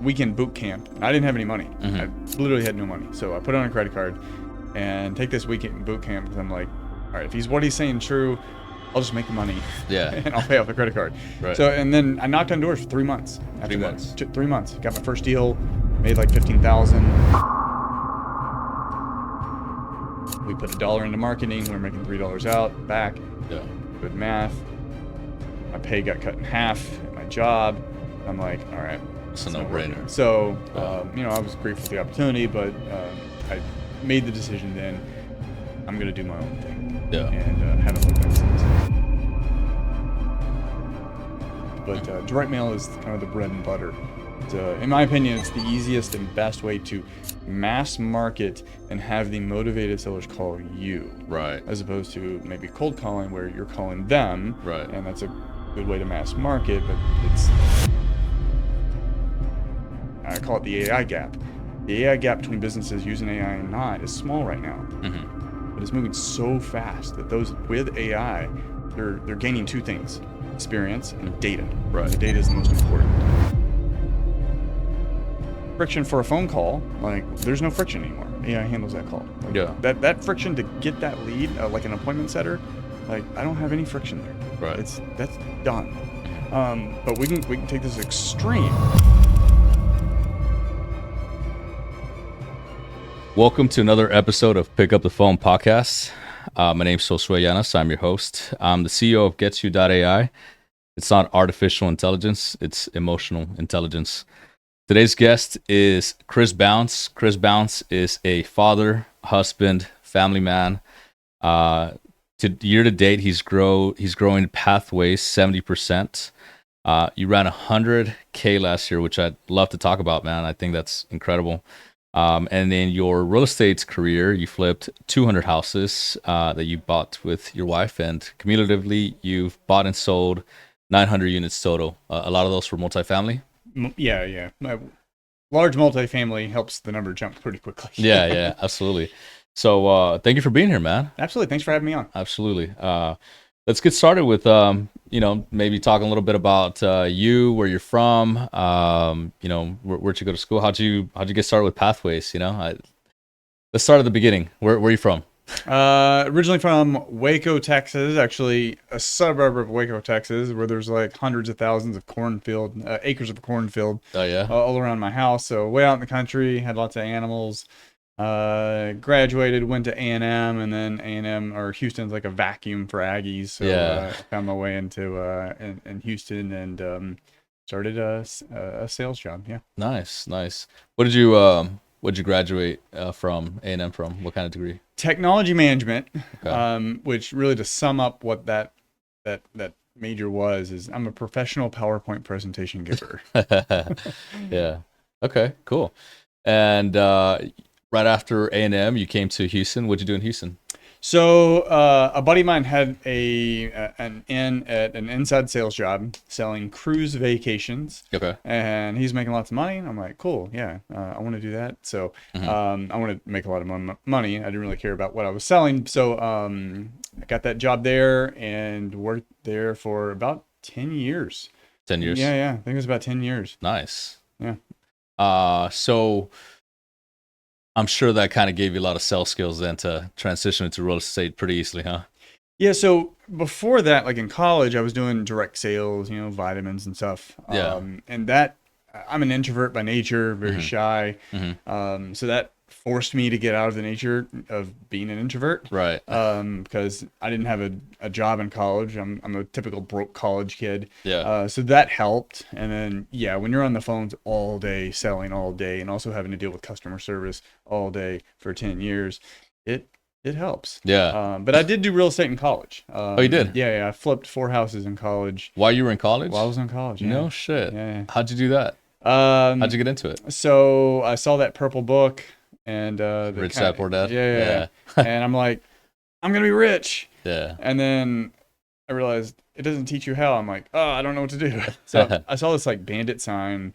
weekend boot camp, and I didn't have any money. I literally had no money. So I put it on a credit card and take this weekend boot camp because I'm like, all right, if what he's saying true, I'll just make the money. Yeah. And I'll pay off the credit card. Right. So, and then I knocked on doors for 3 months. 3 months. 3 months. Got my first deal, made like $15,000. We put $1 into marketing. We were making $3 out, back. Yeah. Good math. My pay got cut in half at my job. I'm like, all right. It's a no-brainer. So, I was grateful for the opportunity, but I made the decision then I'm going to do my own thing. Yeah. And haven't looked back since. But direct mail is kind of the bread and butter. In my opinion, it's the easiest and best way to mass market and have the motivated sellers call you. Right. As opposed to maybe cold calling where you're calling them. Right. And that's a good way to mass market, but I call it the AI gap. The AI gap between businesses using AI and not is small right now. But it's moving so fast that those with AI, they're gaining two things: experience and data. Right. The data is the most important. Friction for a phone call, like there's no friction anymore. AI handles that call. Like, Yeah. That friction to get that lead, like an appointment setter, like I don't have any friction there. Right. That's done. But we can take this extreme. Welcome to another episode of Pick Up the Phone podcast. My name's Josue Llanas. I'm your host. I'm the CEO of GetsYou.ai. It's not artificial intelligence, it's emotional intelligence. Today's guest is Chris Bounce. Chris Bounce is a father, husband, family man. Year to date, he's growing Pathways 70%. You ran 100K last year, which I'd love to talk about, man. I think that's incredible. And in your real estate career, you flipped 200 houses that you bought with your wife, and cumulatively, you've bought and sold 900 units total. A lot of those were multifamily. Yeah. Large multifamily helps the number jump pretty quickly. Yeah, absolutely. So thank you for being here, man. Absolutely. Thanks for having me on. Absolutely. Let's get started with, maybe talking a little bit about you, where you're from, where'd you go to school? How'd you get started with Pathways? Let's start at the beginning. Where are you from? Originally from Waco, Texas, actually a suburb of Waco, Texas, where there's like hundreds of thousands of acres of cornfield. Oh yeah. All around my house. So way out in the country, had lots of animals. Graduated, went to A&M, and then A&M or Houston's like a vacuum for Aggies. So Yeah. found my way into in Houston and started a sales job. Yeah. Nice. What did you graduate from A&M from? What kind of degree? Technology management. Okay. Which really, to sum up what that major was, is I'm a professional PowerPoint presentation giver. Yeah. Okay, cool. And right after A&M, you came to Houston. What'd you do in Houston? So a buddy of mine had an inside sales job selling cruise vacations. Okay. And he's making lots of money. I'm like, cool, yeah, I want to do that. So I want to make a lot of money. I didn't really care about what I was selling. So I got that job there and worked there for about 10 years. 10 years? Yeah. I think it was about 10 years. Nice. Yeah. So I'm sure that kind of gave you a lot of sales skills then to transition into real estate pretty easily, huh? Yeah, so before that, like in college, I was doing direct sales, vitamins and stuff. Yeah. And that, I'm an introvert by nature, very shy. So that forced me to get out of the nature of being an introvert. Right. Because I didn't have a job in college. I'm a typical broke college kid. Yeah. So that helped. And then, yeah, when you're on the phones all day, selling all day, and also having to deal with customer service all day for 10 years, it helps. Yeah. But I did do real estate in college. Oh, you did? Yeah. I flipped 4 houses in college. While you were in college? While I was in college, yeah. No shit. Yeah. How'd you do that? How'd you get into it? So I saw that purple book and Rich Dad Poor Dad? Yeah. And I'm like, I'm gonna be rich. Yeah. And then I realized it doesn't teach you how. I'm like, oh, I don't know what to do. So I saw this like bandit sign,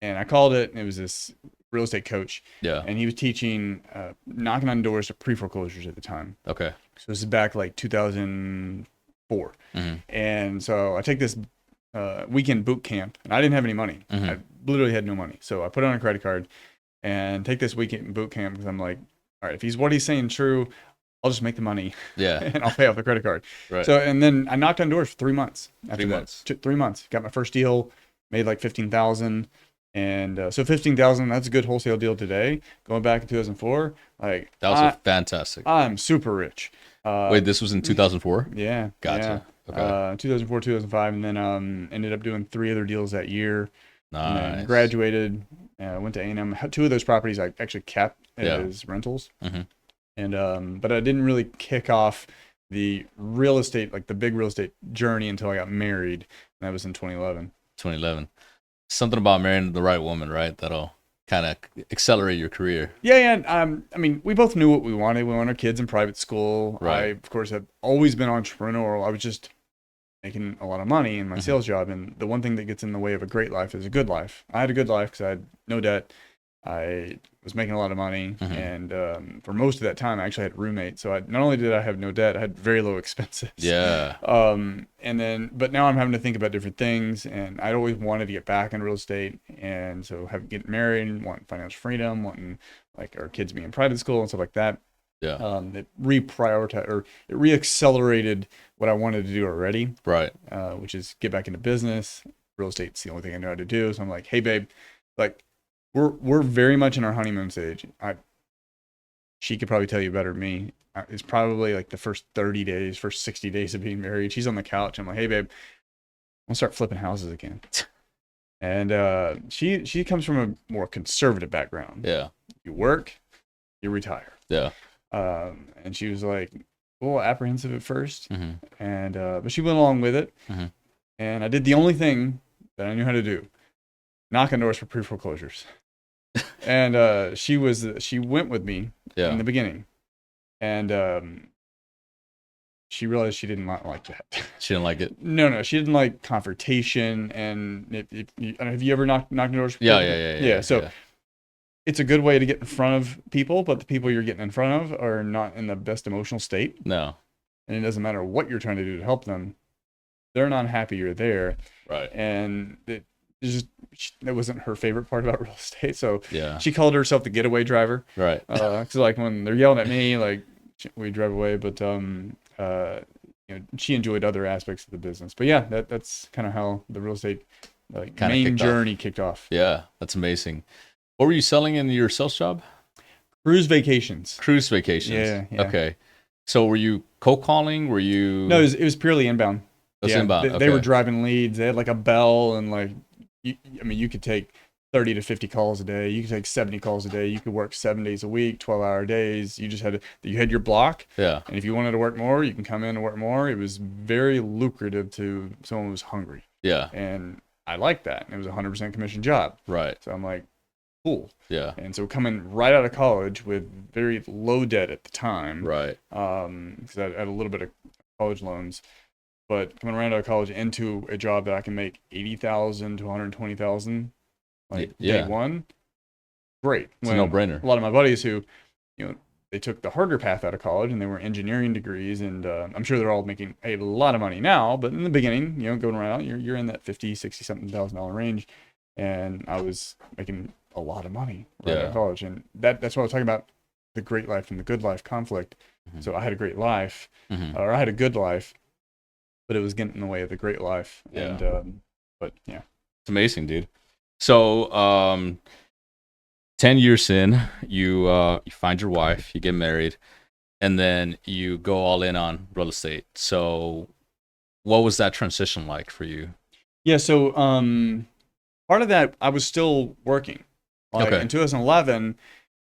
and I called it, and it was this real estate coach. Yeah. And he was teaching knocking on doors to pre-foreclosures at the time. Okay. So this is back like 2004. And so I take this weekend boot camp, and I didn't have any money. Mm-hmm. I literally had no money. So I put it on a credit card and take this weekend boot camp because I'm like, all right, if what he's saying true, I'll just make the money Yeah. and I'll pay off the credit card. Right. So, and then I knocked on doors for 3 months. After 3 that. months. 3 months. Got my first deal, made like 15,000. And so 15,000, that's a good wholesale deal today. Going back in 2004, like That was fantastic. I'm super rich. Wait, this was in 2004? Yeah. Gotcha. Yeah. Okay. 2004, 2005, and then ended up doing 3 other deals that year. And then Nice. graduated, went to A&M. 2 of those properties I actually kept as rentals. Mm-hmm. And but I didn't really kick off the real estate, like the big real estate journey, until I got married. And that was in 2011. 2011. Something about marrying the right woman, right? That'll kind of accelerate your career. Yeah. I mean, we both knew what we wanted. We wanted our kids in private school. Right. I, of course, have always been entrepreneurial. I was just making a lot of money in my sales job. And the one thing that gets in the way of a great life is a good life. I had a good life because I had no debt. I was making a lot of money, and for most of that time, I actually had roommates. So not only did I have no debt, I had very low expenses. Yeah. But now I'm having to think about different things, and I'd always wanted to get back in real estate, and so getting married, wanting financial freedom, wanting like our kids being in private school and stuff like that. Yeah. It reprioritized, or it reaccelerated what I wanted to do already. Right. Which is get back into business. Real estate's the only thing I know how to do. So I'm like, hey, babe, like. We're very much in our honeymoon stage. She could probably tell you better than me. It's probably like the first 30 days, first 60 days of being married. She's on the couch. I'm like, hey, babe, I'm gonna start flipping houses again. And she comes from a more conservative background. Yeah. You work, you retire. Yeah. And she was like a little apprehensive at first, Mm-hmm. but she went along with it. Mm-hmm. And I did the only thing that I knew how to do: knock on doors for pre-foreclosures. And she went with me in the beginning, and she realized she did not like that. She didn't like it. No, she didn't like confrontation. And have you ever knocked on doors? Yeah. So it's a good way to get in front of people, but the people you're getting in front of are not in the best emotional state. No. And it doesn't matter what you're trying to do to help them; they're not happy you're there. Right. And that wasn't her favorite part about real estate. So yeah, she called herself the getaway driver. Right. Cause like when they're yelling at me, like we drive away, but she enjoyed other aspects of the business. But yeah, that's kind of how the real estate main journey kicked off. Yeah. That's amazing. What were you selling in your sales job? Cruise vacations. Yeah. Yeah. Okay. So were you cold calling? Were you? No, it was purely inbound. It was inbound. They were driving leads. They had like a bell, and like, you could take 30 to 50 calls a day. You could take 70 calls a day. You could work 7 days a week, 12-hour days. You had your block. Yeah. And if you wanted to work more, you can come in and work more. It was very lucrative to someone who was hungry. Yeah. And I liked that. And it was a 100% commission job. Right. So I'm like, cool. Yeah. And so coming right out of college with very low debt at the time. Right. Because I had a little bit of college loans. But coming right out of college into a job that I can make 80,000 to 120,000, day one, great. It's a no-brainer. A lot of my buddies who, they took the harder path out of college and they were engineering degrees, and I'm sure they're all making a lot of money now. But in the beginning, going around, you're in that 50, 60 something $1,000 range, and I was making a lot of money right out of college, and that's what I was talking about, the great life and the good life conflict. Mm-hmm. So I had a great life, or I had a good life, but it was getting in the way of the great life. Yeah. And but yeah, it's amazing, dude. So 10 years in, you find your wife, you get married, and then you go all in on real estate. So what was that transition like for you? Yeah, so part of that, I was still working. In 2011,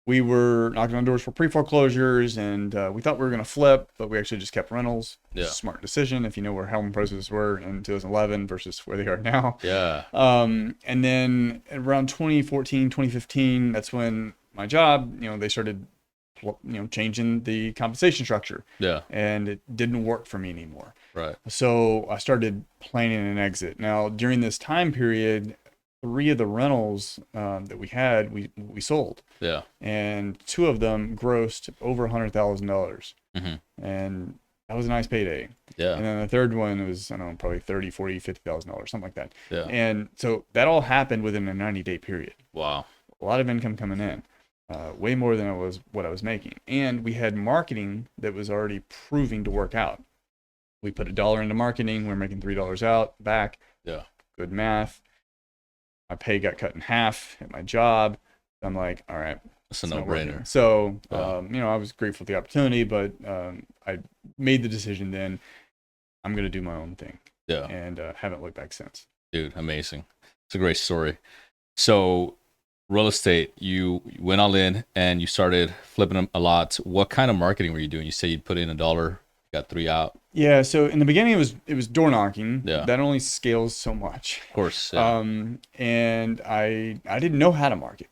we were knocking on doors for pre-foreclosures, and we thought we were going to flip, but we actually just kept rentals. Yeah. Smart decision if you know where home prices were in 2011 versus where they are now. Yeah. And then around 2014, 2015, that's when my job, they started, changing the compensation structure. Yeah. And it didn't work for me anymore. Right. So I started planning an exit. Now, during this time period, 3 of the rentals that we had, we sold. Yeah. And 2 of them grossed over $100,000. Mm-hmm. And That was a nice payday. Yeah. And then the third one was, I don't know, probably 30, 40, $50,000, something like that. Yeah. And so that all happened within a 90-day period. Wow. A lot of income coming in, way more than what I was making. And we had marketing that was already proving to work out. We put $1 into marketing, we're making $3 out back. Yeah. Good math. My pay got cut in half at my job. I'm like, all right, It's a no-brainer. So, Yeah. I was grateful for the opportunity, but I made the decision then I'm going to do my own thing. Yeah. And haven't looked back since. Dude, amazing. It's a great story. So real estate, you went all in and you started flipping them a lot. What kind of marketing were you doing? You say you'd put in $1, got 3 out. Yeah, so in the beginning it was door knocking. Yeah. That only scales so much. Of course. Yeah. And I didn't know how to market.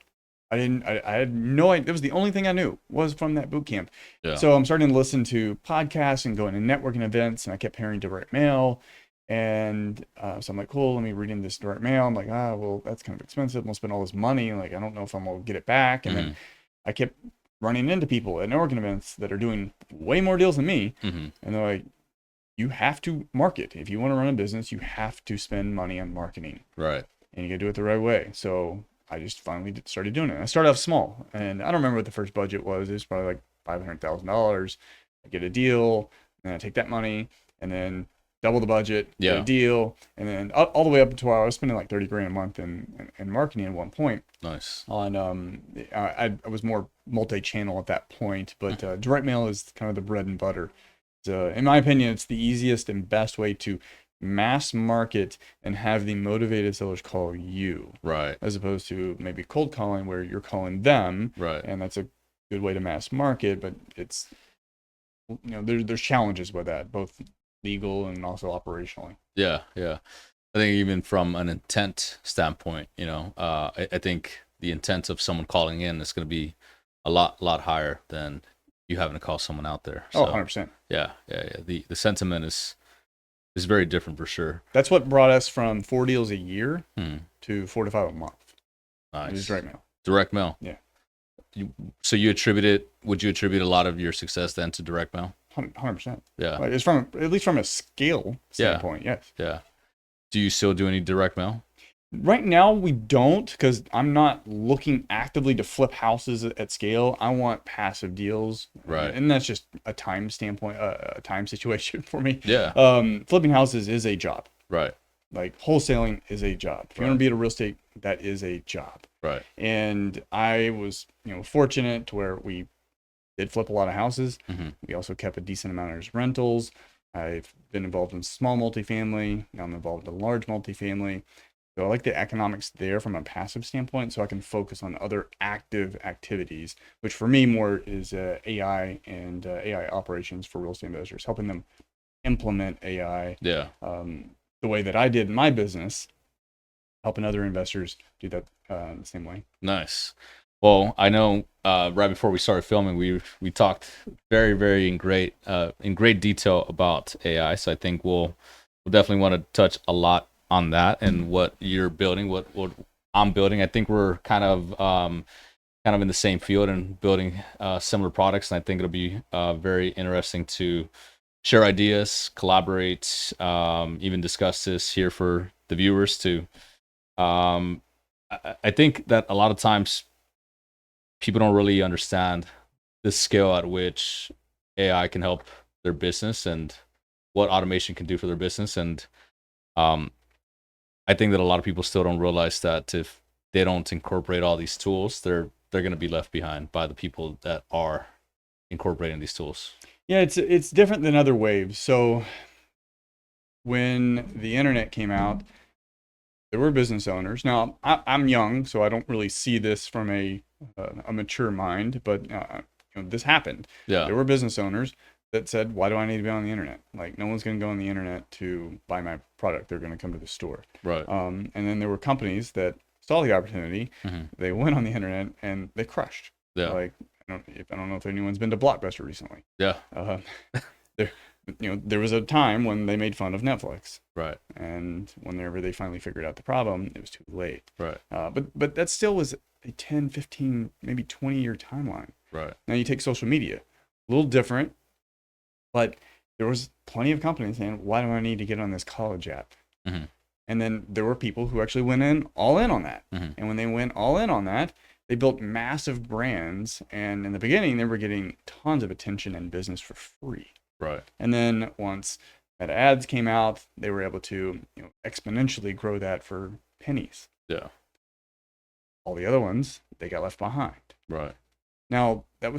I had no idea. It was the only thing I knew was from that boot camp. Yeah. So I'm starting to listen to podcasts and going to networking events, and I kept hearing direct mail. And so I'm like, cool, let me read in this direct mail. I'm like, well, that's kind of expensive. I'm gonna spend all this money. Like, I don't know if I'm gonna get it back. And then I kept running into people at networking events that are doing way more deals than me. And they're like, you have to market. If you want to run a business, you have to spend money on marketing. Right. And you got to do it the right way. So I just finally started doing it. I started off small, and I don't remember what the first budget was. It was probably like $500,000. I get a deal, and then I take that money, and then double the budget, get a deal, and then all the way up to where I was spending like 30 grand a month in marketing at one point. Nice. On I was more multi-channel at that point, but direct mail is kind of the bread and butter. So in my opinion, it's the easiest and best way to mass market and have the motivated sellers call you, right, as opposed to maybe cold calling where you're calling them, right, and that's a good way to mass market, but it's, there's challenges with that, both legal and also operationally. Yeah. I think even from an intent standpoint, I think the intent of someone calling in is going to be a lot higher than you having to call someone out there. So, 100%. Yeah. The sentiment is very different for sure. That's what brought us from 4 deals a year to 4 to 5 a month. Nice. It was direct mail. Direct mail. Yeah. Would you attribute a lot of your success then to direct mail? 100%. Yeah. Like it's at least from a scale standpoint. Yes. Yeah. Do you still do any direct mail? Right now we don't, because I'm not looking actively to flip houses at scale. I want passive deals, right? And that's just a time standpoint, a time situation for me. Yeah. Flipping houses is a job, right? Like wholesaling is a job. If you want to be in real estate, that is a job, right? And I was, fortunate to where we did flip a lot of houses. We also kept a decent amount of rentals. I've been involved in small multifamily. Now I'm involved in large multifamily. So I like the economics there from a passive standpoint, so I can focus on other active activities, which for me more is AI and AI operations for real estate investors, helping them implement AI the way that I did in my business, helping other investors do that the same way. Nice. Well, I know right before we started filming, we talked very, very in great detail about AI. So I think we'll definitely want to touch a lot on that and what you're building, what I'm building. I think we're kind of in the same field and building similar products, and I think it'll be very interesting to share ideas, collaborate, even discuss this here for the viewers too. I think that a lot of times people don't really understand the scale at which AI can help their business and what automation can do for their business. And I think that a lot of people still don't realize that if they don't incorporate all these tools, they're going to be left behind by the people that are incorporating these tools. Yeah, it's different than other waves. So when the internet came out, there were business owners. Now I'm young, so I don't really see this from a mature mind, but this happened. Yeah, there were business owners that said, why do I need to be on the internet? Like, no one's going to go on the internet to buy my product. They're going to come to the store. Right. And then there were companies that saw the opportunity. They went on the internet and they crushed. Yeah. Like, I don't know if anyone's been to Blockbuster recently. Yeah. There was a time when they made fun of Netflix. Right. And whenever they finally figured out the problem, it was too late. Right. But that still was a 10, 15, maybe 20-year timeline. Right. Now you take social media, a little different, but there was plenty of companies saying, why do I need to get on this college app? Mm-hmm. And then there were people who actually went all in on that. Mm-hmm. And when they went all in on that, they built massive brands. And in the beginning, they were getting tons of attention and business for free. Right. And then once Meta ads came out, they were able to, exponentially grow that for pennies. Yeah. All the other ones, they got left behind. Right. Now, there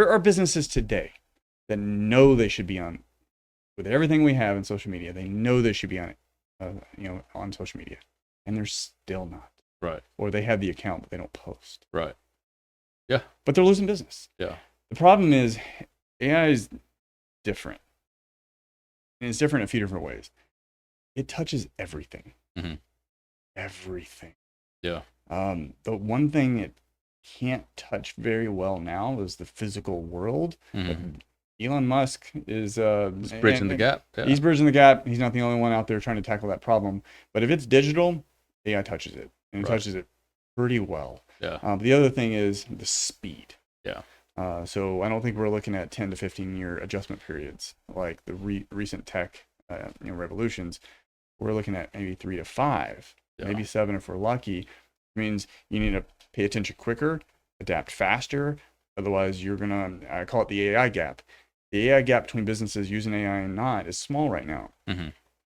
are businesses today that know they should be on, with everything we have in social media, they know they should be on it, on social media, and they're still not. Right. Or they have the account, but they don't post. Right. Yeah. But they're losing business. Yeah. The problem is AI is different. And it's different in a few different ways. It touches everything. Mm-hmm. Everything. Yeah. The one thing it can't touch very well now is the physical world. Mm-hmm. Elon Musk is bridging the gap. Yeah. He's bridging the gap. He's not the only one out there trying to tackle that problem. But if it's digital, AI touches it, and it touches it pretty well. Yeah. But the other thing is the speed. Yeah. So I don't think we're looking at 10 to 15 year adjustment periods like the recent tech revolutions. We're looking at maybe 3 to 5, maybe 7 if we're lucky. It means you need to pay attention quicker, adapt faster. Otherwise, you're I call it the AI gap. The AI gap between businesses using AI and not is small right now, mm-hmm.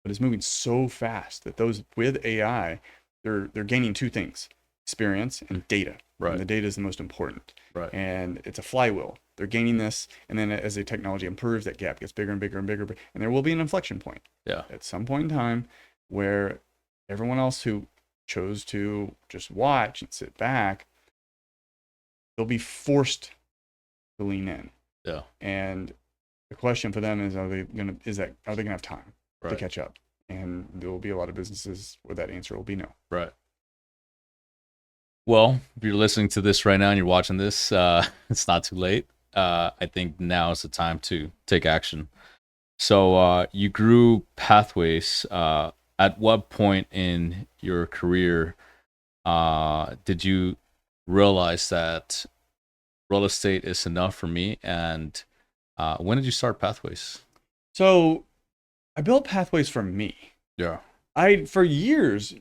but it's moving so fast that those with AI, they're gaining two things: experience and data. Right. And the data is the most important. Right. And it's a flywheel. They're gaining this, and then as the technology improves, that gap gets bigger and bigger and bigger. And there will be an inflection point. Yeah. At some point in time, where everyone else who chose to just watch and sit back, they'll be forced to lean in. Yeah. And the question for them is, are they gonna have time to catch up? And there will be a lot of businesses where that answer will be no. Right. Well, if you're listening to this right now and you're watching this, it's not too late. I think now is the time to take action. So you grew Pathways. At what point in your career did you realize that real estate is enough for me? And when did you start Pathways? So I built Pathways for me. Yeah. For years,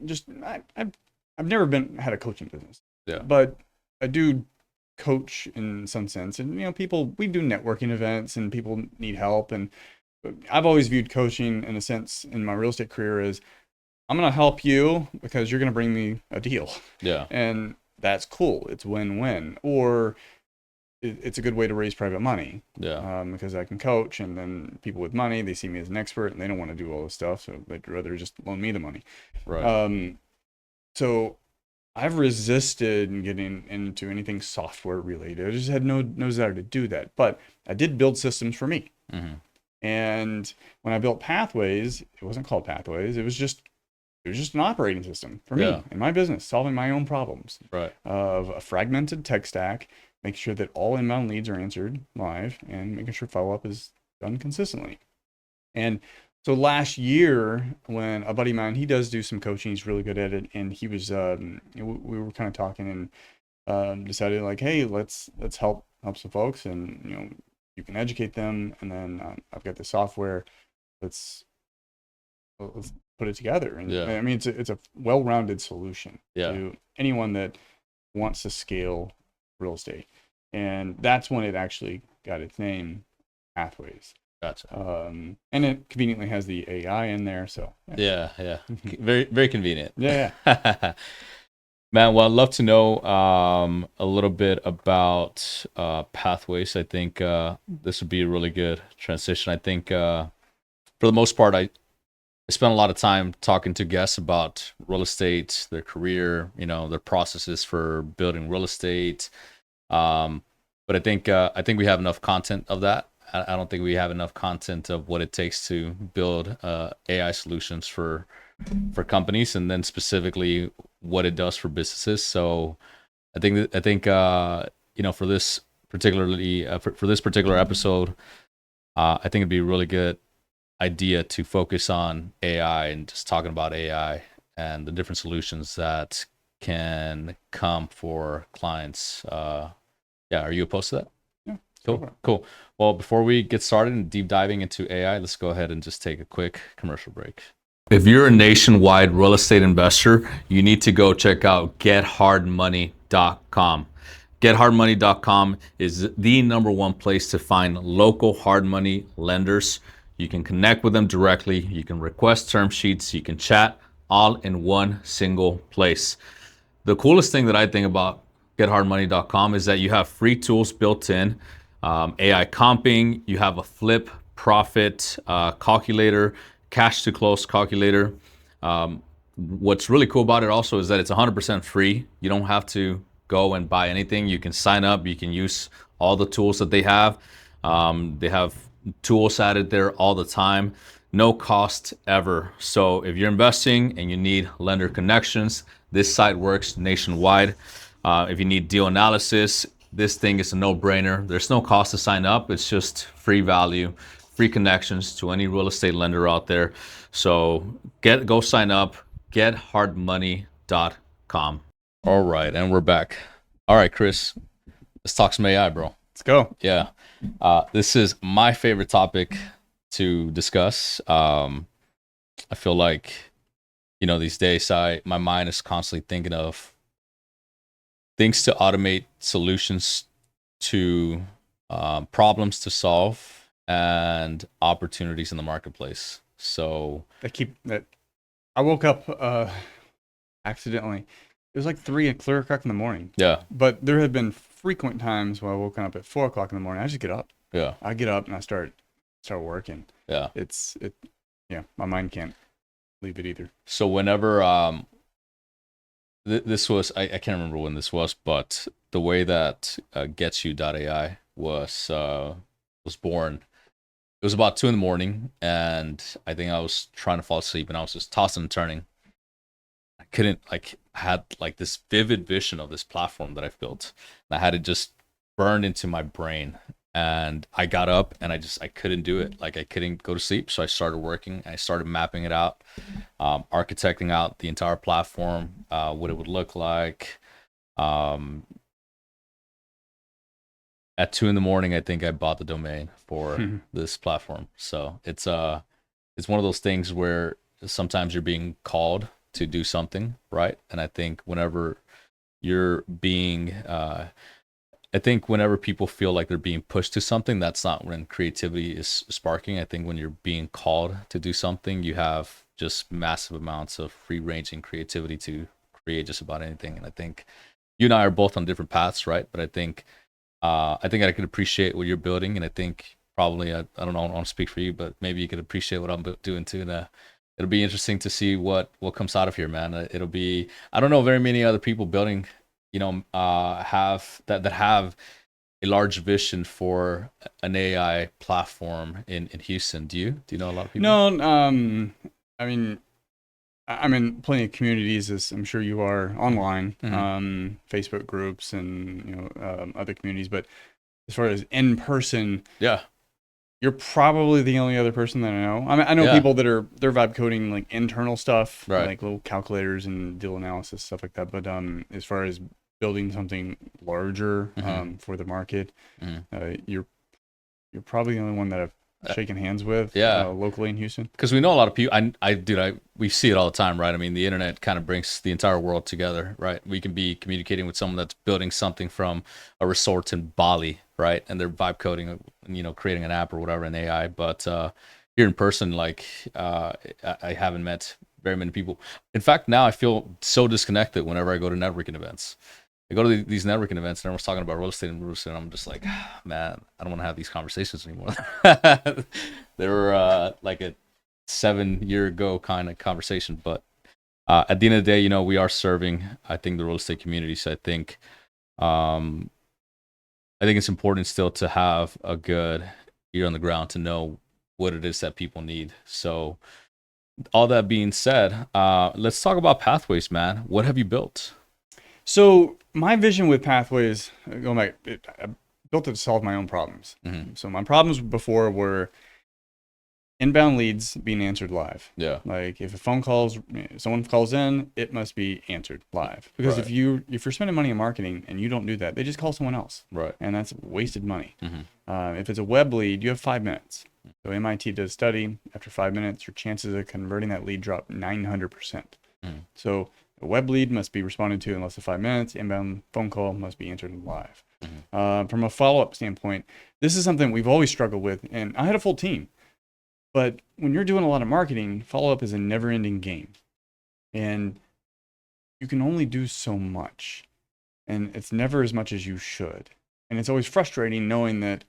I've never had a coaching business. Yeah. But I do coach in some sense. And, we do networking events and people need help. And I've always viewed coaching in a sense in my real estate career as I'm going to help you because you're going to bring me a deal. Yeah. And that's cool. It's win-win. Or it's a good way to raise private money. Yeah. Because I can coach, and then people with money, they see me as an expert and they don't want to do all this stuff. So they'd rather just loan me the money. Right. So I've resisted getting into anything software related. I just had no desire to do that. But I did build systems for me. Mm-hmm. And when I built Pathways, it wasn't called Pathways. It was just an operating system for me in my business, solving my own problems. Right. Of a fragmented tech stack, making sure that all inbound leads are answered live, and making sure follow-up is done consistently. And so last year, when a buddy of mine, he does do some coaching, he's really good at it, and he was, we were kind of talking and decided like, hey, let's help some folks, and you can educate them, and then I've got the software. Let's put it together. And I mean, it's a well-rounded solution to anyone that wants to scale real estate, and that's when it actually got its name, Pathways. Gotcha. And it conveniently has the AI in there, so yeah. Very, very convenient. Yeah. Man, well, I'd love to know a little bit about Pathways. I think this would be a really good transition. I think for the most part, I spent a lot of time talking to guests about real estate, their career, their processes for building real estate. But I think we have enough content of that. I don't think we have enough content of what it takes to build AI solutions for companies, and then specifically what it does for businesses. So I think for this particular episode, I think it'd be a really good idea to focus on AI and just talking about AI and the different solutions that can come for clients. Are you opposed to that? Yeah, Go for it. Cool. Well, before we get started and deep diving into AI, let's go ahead and just take a quick commercial break. If you're a nationwide real estate investor, you need to go check out gethardmoney.com. Gethardmoney.com is the number one place to find local hard money lenders. You can connect with them directly. You can request term sheets. You can chat all in one single place. The coolest thing that I think about gethardmoney.com is that you have free tools built in, AI comping, you have a flip profit calculator, cash to close calculator. What's really cool about it also is that it's 100% free. You don't have to go and buy anything. You can sign up. You can use all the tools that they have. They have tools added there all the time. No cost ever. So if you're investing and you need lender connections, this site works nationwide. If you need deal analysis, this thing is a no-brainer. There's no cost to sign up. It's just free value, free connections to any real estate lender out there. So go sign up, gethardmoney.com. All right, and we're back. All right, Chris, let's talk some AI, bro. Let's go. Yeah. This is my favorite topic to discuss. I feel like, these days my mind is constantly thinking of things to automate, solutions to problems to solve, and opportunities in the marketplace. So I woke up accidentally. It was like 3:00 in the morning. Yeah. But there have been frequent times when I woke up at 4:00 in the morning. I just get up. Yeah. I get up and I start working. Yeah. My mind can't leave it either. So whenever this was, I can't remember when this was, but the way that GetYou.ai was born, it was about 2 a.m, and I think I was trying to fall asleep, and I was just tossing and turning. I couldn't had this vivid vision of this platform that I've built, and I had it just burned into my brain. And I got up and I couldn't do it. I couldn't go to sleep. So I started working. I started mapping it out, architecting out the entire platform, what it would look like. At 2 a.m, I think I bought the domain for this platform. So it's one of those things where sometimes you're being called to do something, right? And I think whenever whenever people feel like they're being pushed to something, that's not when creativity is sparking. I think when you're being called to do something, you have just massive amounts of free-ranging creativity to create just about anything. And I think you and I are both on different paths, right? But I think I could appreciate what you're building, and I think probably I don't know, I don't want to speak for you, but maybe you could appreciate what I'm doing too. And it'll be interesting to see what comes out of here, man. It'll be, I don't know very many other people building have a large vision for an AI platform in Houston. Do you know a lot of people? No, I mean, I'm in plenty of communities, as I'm sure you are, online, Facebook groups and other communities. But as far as in person, yeah, you're probably the only other person that I know. I mean, I know people that they're vibe coding like internal stuff, right, like little calculators and deal analysis, stuff like that. But as far as building something larger for the market, you're probably the only one that I've shaken hands with locally in Houston. Because we know a lot of people. We see it all the time, right? I mean, the internet kind of brings the entire world together, right? We can be communicating with someone that's building something from a resort in Bali, right? And they're vibe coding, creating an app or whatever in AI. But here in person, I haven't met very many people. In fact, now I feel so disconnected whenever I go to networking events. I go to these networking events and everyone's talking about real estate, and I'm just like, man, I don't want to have these conversations anymore. They were like a 7-year ago kind of conversation. But at the end of the day, we are serving, I think, the real estate community. So I think it's important still to have a good ear on the ground to know what it is that people need. So all that being said, let's talk about Pathways, man. What have you built? So my vision with Pathways, going back, I built it to solve my own problems. So my problems before were Inbound leads being answered live. Yeah. Like if someone calls in, it must be answered live. Because Right. if you're spending money on marketing and you don't do that, they just call someone else. Right. And that's wasted money. Mm-hmm. If it's a web lead, you have 5 minutes. So MIT did a study. After 5 minutes, your chances of converting that lead drop 900%. Mm. So a web lead must be responded to in less than 5 minutes. Inbound phone call must be answered live. Mm-hmm. From a follow-up standpoint, this is something we've always struggled with. And I had a full team. But when you're doing a lot of marketing, follow-up is a never-ending game. And you can only do so much. And it's never as much as you should. And it's always frustrating knowing that,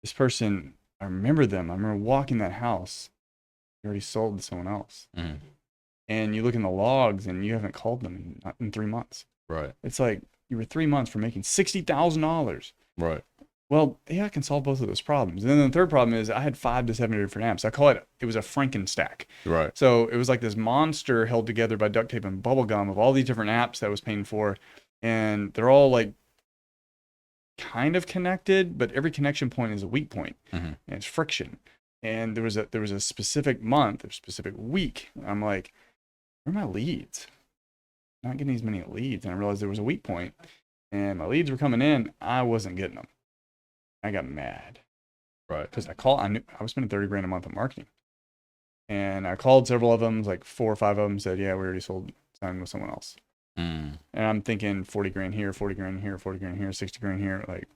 this person, I remember them. I remember walking that house. You already sold to someone else. Mm-hmm. And you look in the logs and you haven't called them in 3 months. Right. It's like you were 3 months from making $60,000. Right. Well, yeah, I can solve both of those problems. And then the third problem is I had 5 to 7 different apps. I call it was a Frankenstack. Right. So it was like this monster held together by duct tape and bubble gum of all these different apps that I was paying for. And they're all like kind of connected, but every connection point is a weak point. Mm-hmm. And it's friction. And there was a specific month, a specific week. I'm like, where are my leads? I'm not getting as many leads. And I realized there was a weak point. And my leads were coming in. I wasn't getting them. I got mad. Right. Because I knew I was spending 30 grand a month on marketing. And I called several of them, like 4 or 5 of them said, yeah, we already signed with someone else. Mm. And I'm thinking 40 grand here, 40 grand here, 40 grand here, 60 grand here. Like,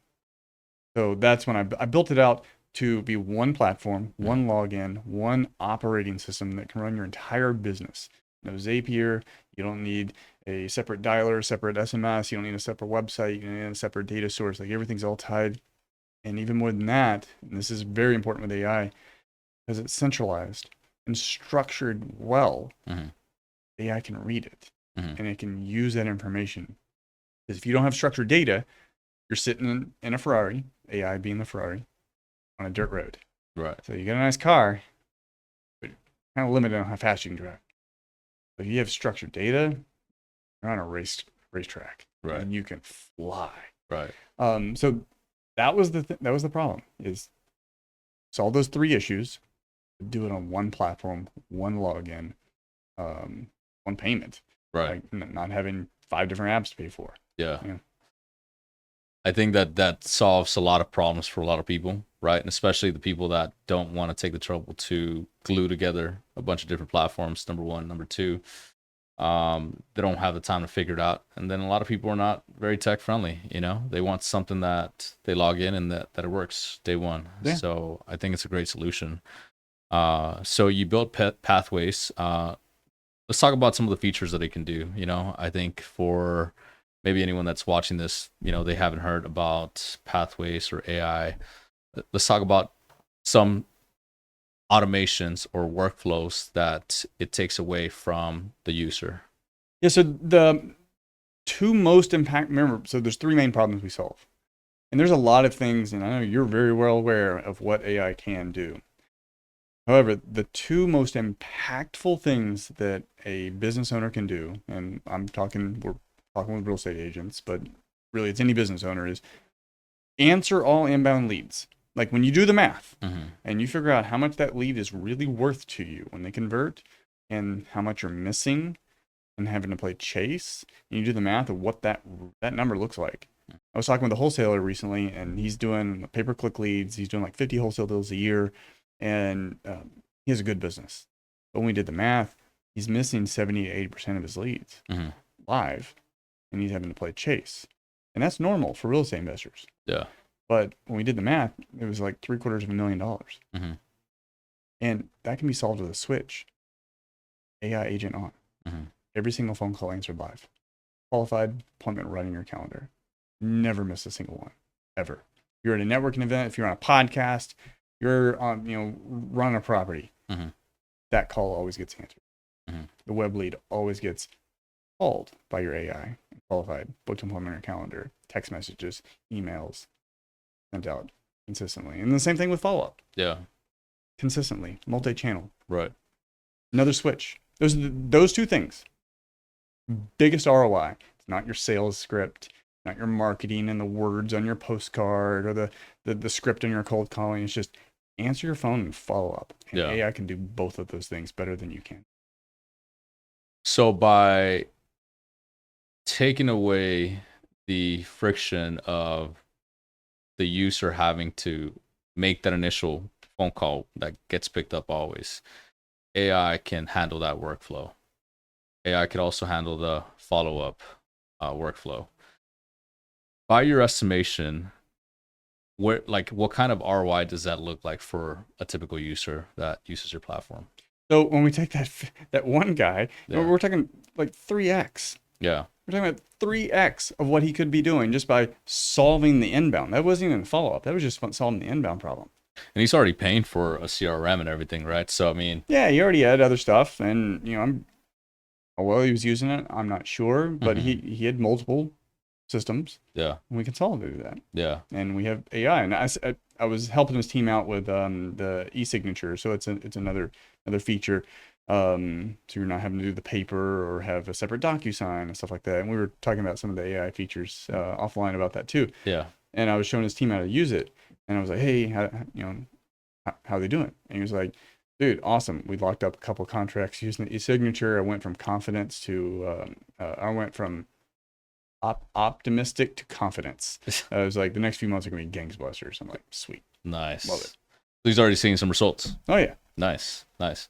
so that's when I built it out to be one platform, one login, one operating system that can run your entire business. No Zapier. You don't need a separate dialer, separate SMS. You don't need a separate website. You don't need a separate data source. Like everything's all tied. And even more than that, and this is very important with AI, because it's centralized and structured well, Mm-hmm. AI can read it. Mm-hmm. And it can use that information. Because if you don't have structured data, you're sitting in a Ferrari, AI being the Ferrari, on a dirt road. Right. So you got a nice car, but you're kind of limited on how fast you can drive. But if you have structured data, you're on a racetrack. Right. And you can fly. Right. So that was the problem, is solve those 3 issues, do it on one platform, one login, one payment. Right. Like not having 5 different apps to pay for. Yeah. Yeah. I think that solves a lot of problems for a lot of people, right? And especially the people that don't want to take the trouble to glue together a bunch of different platforms. Number one. Number two, they don't have the time to figure it out. And then a lot of people are not very tech friendly. They want something that they log in and that it works day one. Yeah. So I think it's a great solution. So you built pathways. Let's talk about some of the features that it can do. I think for maybe anyone that's watching this, they haven't heard about pathways or AI. Let's talk about some automations or workflows that it takes away from the user. Yeah, so the 2 most remember, so there's 3 main problems we solve. And there's a lot of things, and I know you're very well aware of what AI can do. However, the 2 most impactful things that a business owner can do, and we're talking with real estate agents, but really it's any business owner, is answer all inbound leads. Like when you do the math and you figure out how much that lead is really worth to you when they convert and how much you're missing and having to play chase, and you do the math of what that number looks like. I was talking with a wholesaler recently, and he's doing pay-per-click leads. He's doing like 50 wholesale deals a year, and he has a good business. But when we did the math, he's missing 70 to 80% of his leads live, and he's having to play chase. And that's normal for real estate investors. Yeah. But when we did the math, it was like $750,000. Mm-hmm. And that can be solved with a switch. AI agent on. Mm-hmm. Every single phone call answered live. Qualified appointment right in your calendar. Never miss a single one, ever. If you're at a networking event, if you're on a podcast, you're on, running a property, that call always gets answered. Mm-hmm. The web lead always gets called by your AI, qualified, booked appointment on your calendar, text messages, emails, sent out consistently. And the same thing with follow-up. Yeah. Consistently, multi-channel. Right. Another switch. Those 2 things. Biggest ROI. It's not your sales script, not your marketing and the words on your postcard or the script on your cold calling. It's just answer your phone and follow up. And Yeah. AI can do both of those things better than you can. So by taking away the friction of the user having to make that initial phone call that gets picked up always, AI can handle that workflow. AI could also handle the follow-up workflow. By your estimation, what kind of ROI does that look like for a typical user that uses your platform? So when we take that one guy, Yeah. we're talking like 3x. Yeah. We're talking about 3x of what he could be doing just by solving the inbound. That wasn't even follow-up. That was just solving the inbound problem. And he's already paying for a CRM and everything, right? So I mean, Yeah, he already had other stuff, and how well he was using it, I'm not sure, but he had multiple systems. yeah, And we consolidated that, yeah, and we have AI. And I was helping his team out with the e-signature, so it's another feature. So you're not having to do the paper or have a separate DocuSign and stuff like that. And we were talking about some of the AI features offline about that too. yeah. And I was showing his team how to use it, and I was like, hey, how are they doing? And he was like, dude, awesome. We locked up a couple of contracts using the e-signature. I went from confidence to I went from optimistic to confidence. I was like, the next few months are gonna be gangbusters. I'm like, sweet, Nice. love it. He's already seeing some results. Oh yeah. Nice, nice.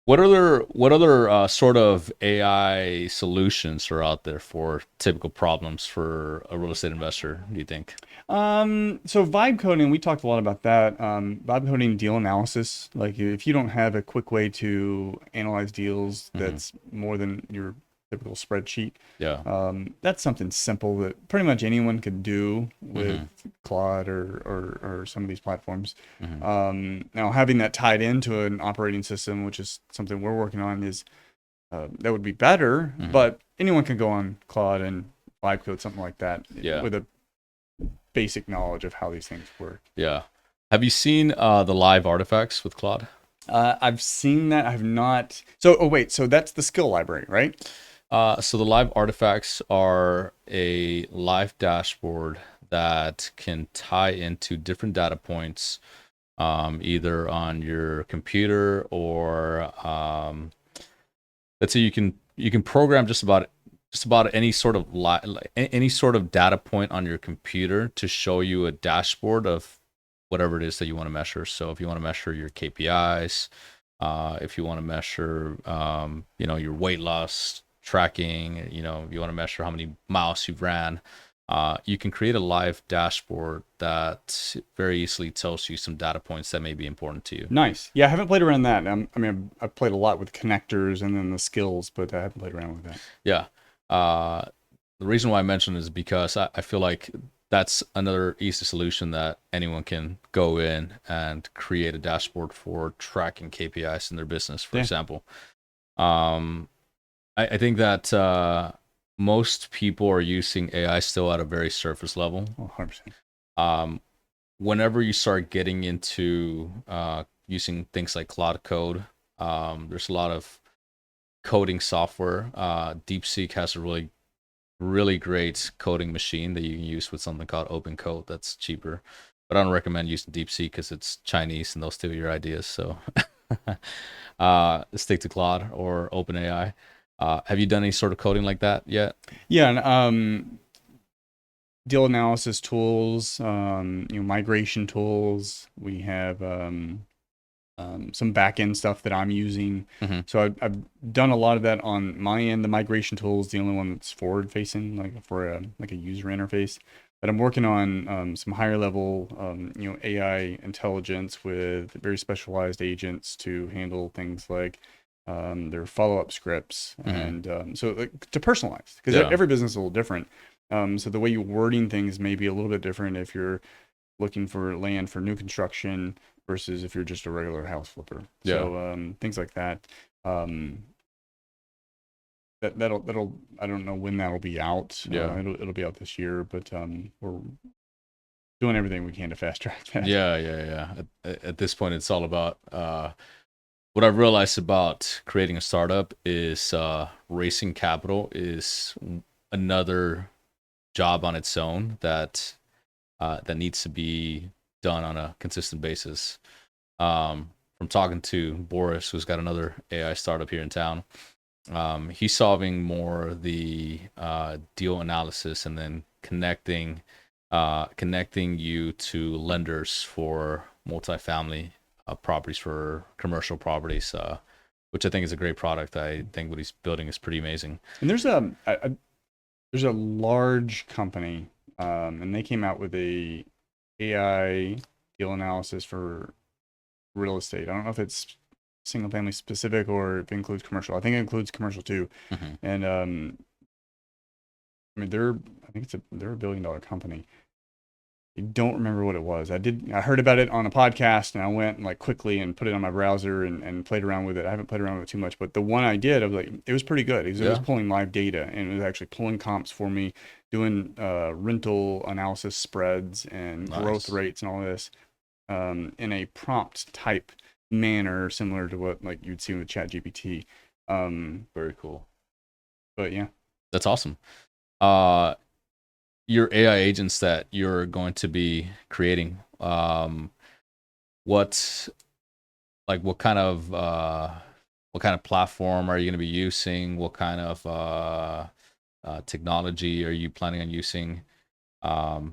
What other sort of AI solutions are out there for typical problems for a real estate investor, do you think? So vibe coding, we talked a lot about that. Vibe coding, deal analysis. Like if you don't have a quick way to analyze deals that's more than your typical spreadsheet, Yeah. that's something simple that pretty much anyone could do with Claude or some of these platforms. Now having that tied into an operating system, which is something we're working on, is that would be better. But anyone can go on Claude and vibe code something like that with a basic knowledge of how these things work. Yeah. Have you seen the live artifacts with Claude? I've seen that. I've not. So, wait. So that's the skill library, right? So the live artifacts are a live dashboard that can tie into different data points, either on your computer or let's say you can program just about any sort of any sort of data point on your computer to show you a dashboard of whatever it is that you want to measure. So if you want to measure your KPIs, if you want to measure your weight loss tracking, you want to measure how many miles you've ran, you can create a live dashboard that very easily tells you some data points that may be important to you. Nice. Yeah, I haven't played around that. I've played a lot with connectors and then the skills, but I haven't played around with that. Yeah. The reason why I mentioned it is because I feel like that's another easy solution that anyone can go in and create a dashboard for tracking KPIs in their business, for example. I think that most people are using AI still at a very surface level. Oh, 100%. Whenever you start getting into using things like Claude Code, there's a lot of coding software. DeepSeek has a really great coding machine that you can use with something called Open Code that's cheaper. But I don't recommend using DeepSeek because it's Chinese and they'll steal your ideas. So stick to Claude or OpenAI. Have you done any sort of coding like that yet? Yeah, and deal analysis tools, migration tools. We have some back-end stuff that I'm using. So I've done a lot of that on my end. The migration tool is the only one that's forward-facing, like for a user interface. But I'm working on some higher level, AI intelligence with very specialized agents to handle things like their follow-up scripts and so to personalize, because every business is a little different. So the way you're wording things may be a little bit different if you're looking for land for new construction versus if you're just a regular house flipper. So things like that. That'll I don't know when that'll be out. It'll be out this year, but we're doing everything we can to fast track that. Yeah. At this point, it's all about what I've realized about creating a startup is raising capital is another job on its own that needs to be done on a consistent basis. from talking to Boris, who's got another AI startup here in town. He's solving more the deal analysis and then connecting you to lenders for multifamily properties, for commercial properties, which I think is a great product. I think what he's building is pretty amazing. And there's a large company, and they came out with a AI deal analysis for real estate. I don't know if it's single family specific or if it includes commercial. I think it includes commercial too. Mm-hmm. And I mean, they're a $1 billion company. I don't remember what it was. I heard about it on a podcast and I went and like quickly and put it on my browser and played around with it. I haven't played around with it too much, but the one I did, I was like, it was pretty good. It was pulling live data and it was actually pulling comps for me, doing rental analysis spreads and growth rates and all this in a prompt type manner, similar to what like you'd see with ChatGPT. Very cool. But yeah, that's awesome. Your AI agents that you're going to be creating, what kind of platform are you going to be using? What kind of technology are you planning on using? A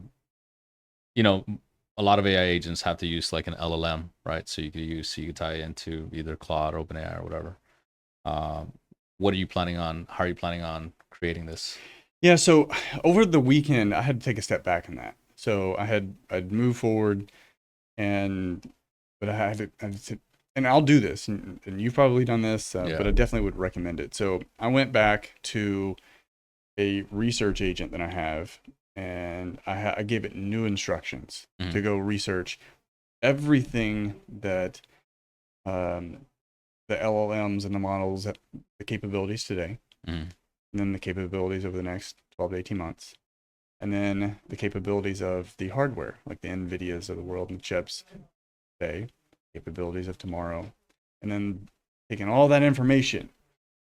lot of AI agents have to use like an LLM, right? So you could tie into either Claude or OpenAI or whatever. What are you planning on? How are you planning on creating this? Yeah, so over the weekend, I had to take a step back in that. So I'd move forward, but I had to, and I'll do this, and you've probably done this, but I definitely would recommend it. So I went back to a research agent that I have, and I gave it new instructions to go research everything that the LLMs and the models, the capabilities today. And then the capabilities over the next 12 to 18 months. And then the capabilities of the hardware, like the NVIDIAs of the world and chips today, capabilities of tomorrow. And then taking all that information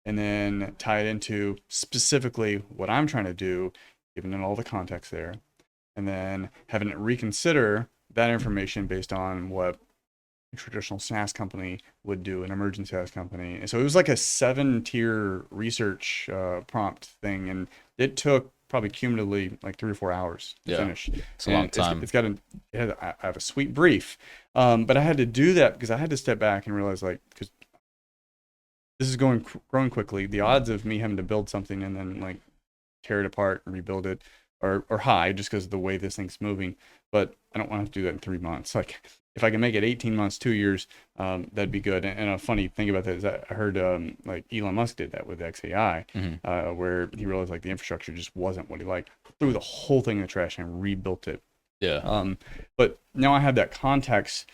and then tie it into specifically what I'm trying to do, giving it all the context there. And then having it reconsider that information based on what a traditional SaaS company would do, an emerging SaaS company. And so it was like a 7-tier research prompt thing, and it took probably cumulatively like 3 or 4 hours to finish. It's a long time. I have a sweet brief, but I had to do that because I had to step back and realize, like, because this is growing quickly, the odds of me having to build something and then like tear it apart and rebuild it are high just because of the way this thing's moving. But I don't want to have to do that in 3 months. Like, if I can make it 18 months, 2 years, that'd be good. And a funny thing about that is I heard like Elon Musk did that with XAI, where he realized like the infrastructure just wasn't what he liked, threw the whole thing in the trash and rebuilt it. Yeah. But now I have that context.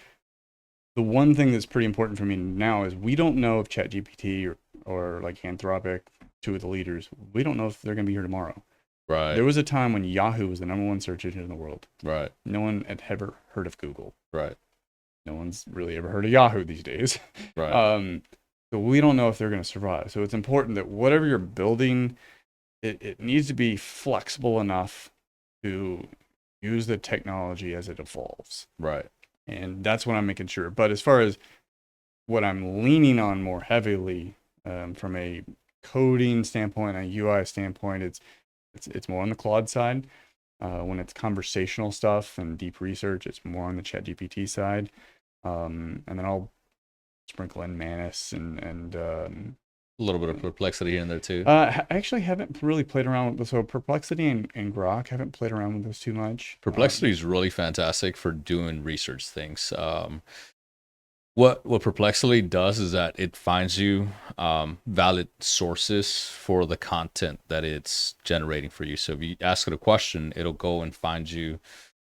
The one thing that's pretty important for me now is we don't know if ChatGPT or like Anthropic, two of the leaders, we don't know if they're going to be here tomorrow. Right. There was a time when Yahoo was the #1 search engine in the world. Right. No one had ever heard of Google. Right. No one's really ever heard of Yahoo these days. Right. So we don't know if they're going to survive. So it's important that whatever you're building, it needs to be flexible enough to use the technology as it evolves. Right. And that's what I'm making sure. But as far as what I'm leaning on more heavily from a coding standpoint, a UI standpoint, it's more on the Claude side. When it's conversational stuff and deep research, it's more on the ChatGPT side. And then I'll sprinkle in Manus and a little bit of Perplexity in there too. I actually haven't really played around with, so Perplexity and Grok, haven't played around with those too much. Perplexity is really fantastic for doing research things. What Perplexity does is that it finds you valid sources for the content that it's generating for you. So if you ask it a question, it'll go and find you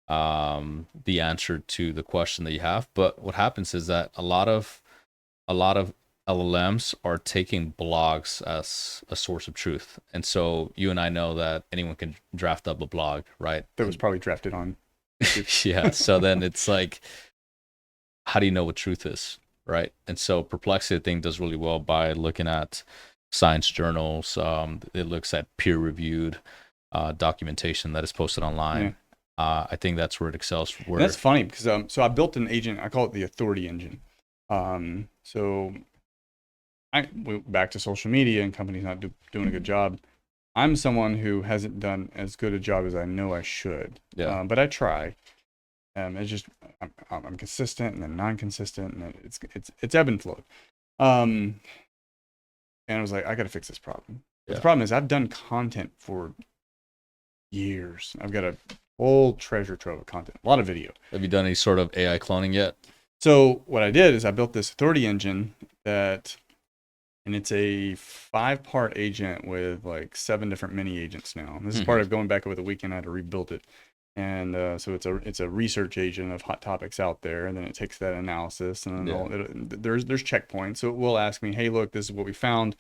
the answer to the question that you have. But what happens is that a lot of LLMs are taking blogs as a source of truth. And so you and I know that anyone can draft up a blog, right? That was probably drafted on. Yeah. So then it's like, how do you know what truth is, right? And so Perplexity, I think, does really well by looking at science journals. It looks at peer-reviewed documentation that is posted online. I think that's where it excels. And that's funny because so I built an agent. I call it the authority engine. So I went back to social media and companies not doing a good job. I'm someone who hasn't done as good a job as I know I should. Yeah. But I try. It's just I'm consistent and then non-consistent, and it's ebb and flow. And I was like, I got to fix this problem. But the problem is I've done content for years. I've got a whole treasure trove of content, a lot of video. Have you done any sort of AI cloning yet? So what I did is I built this authority engine and it's a 5-part agent with like 7 different mini agents now. And this is part of going back over the weekend. I had to rebuild it. And so it's a research agent of hot topics out there, and then it takes that analysis, and then there's checkpoints. So it will ask me, hey, look, this is what we found.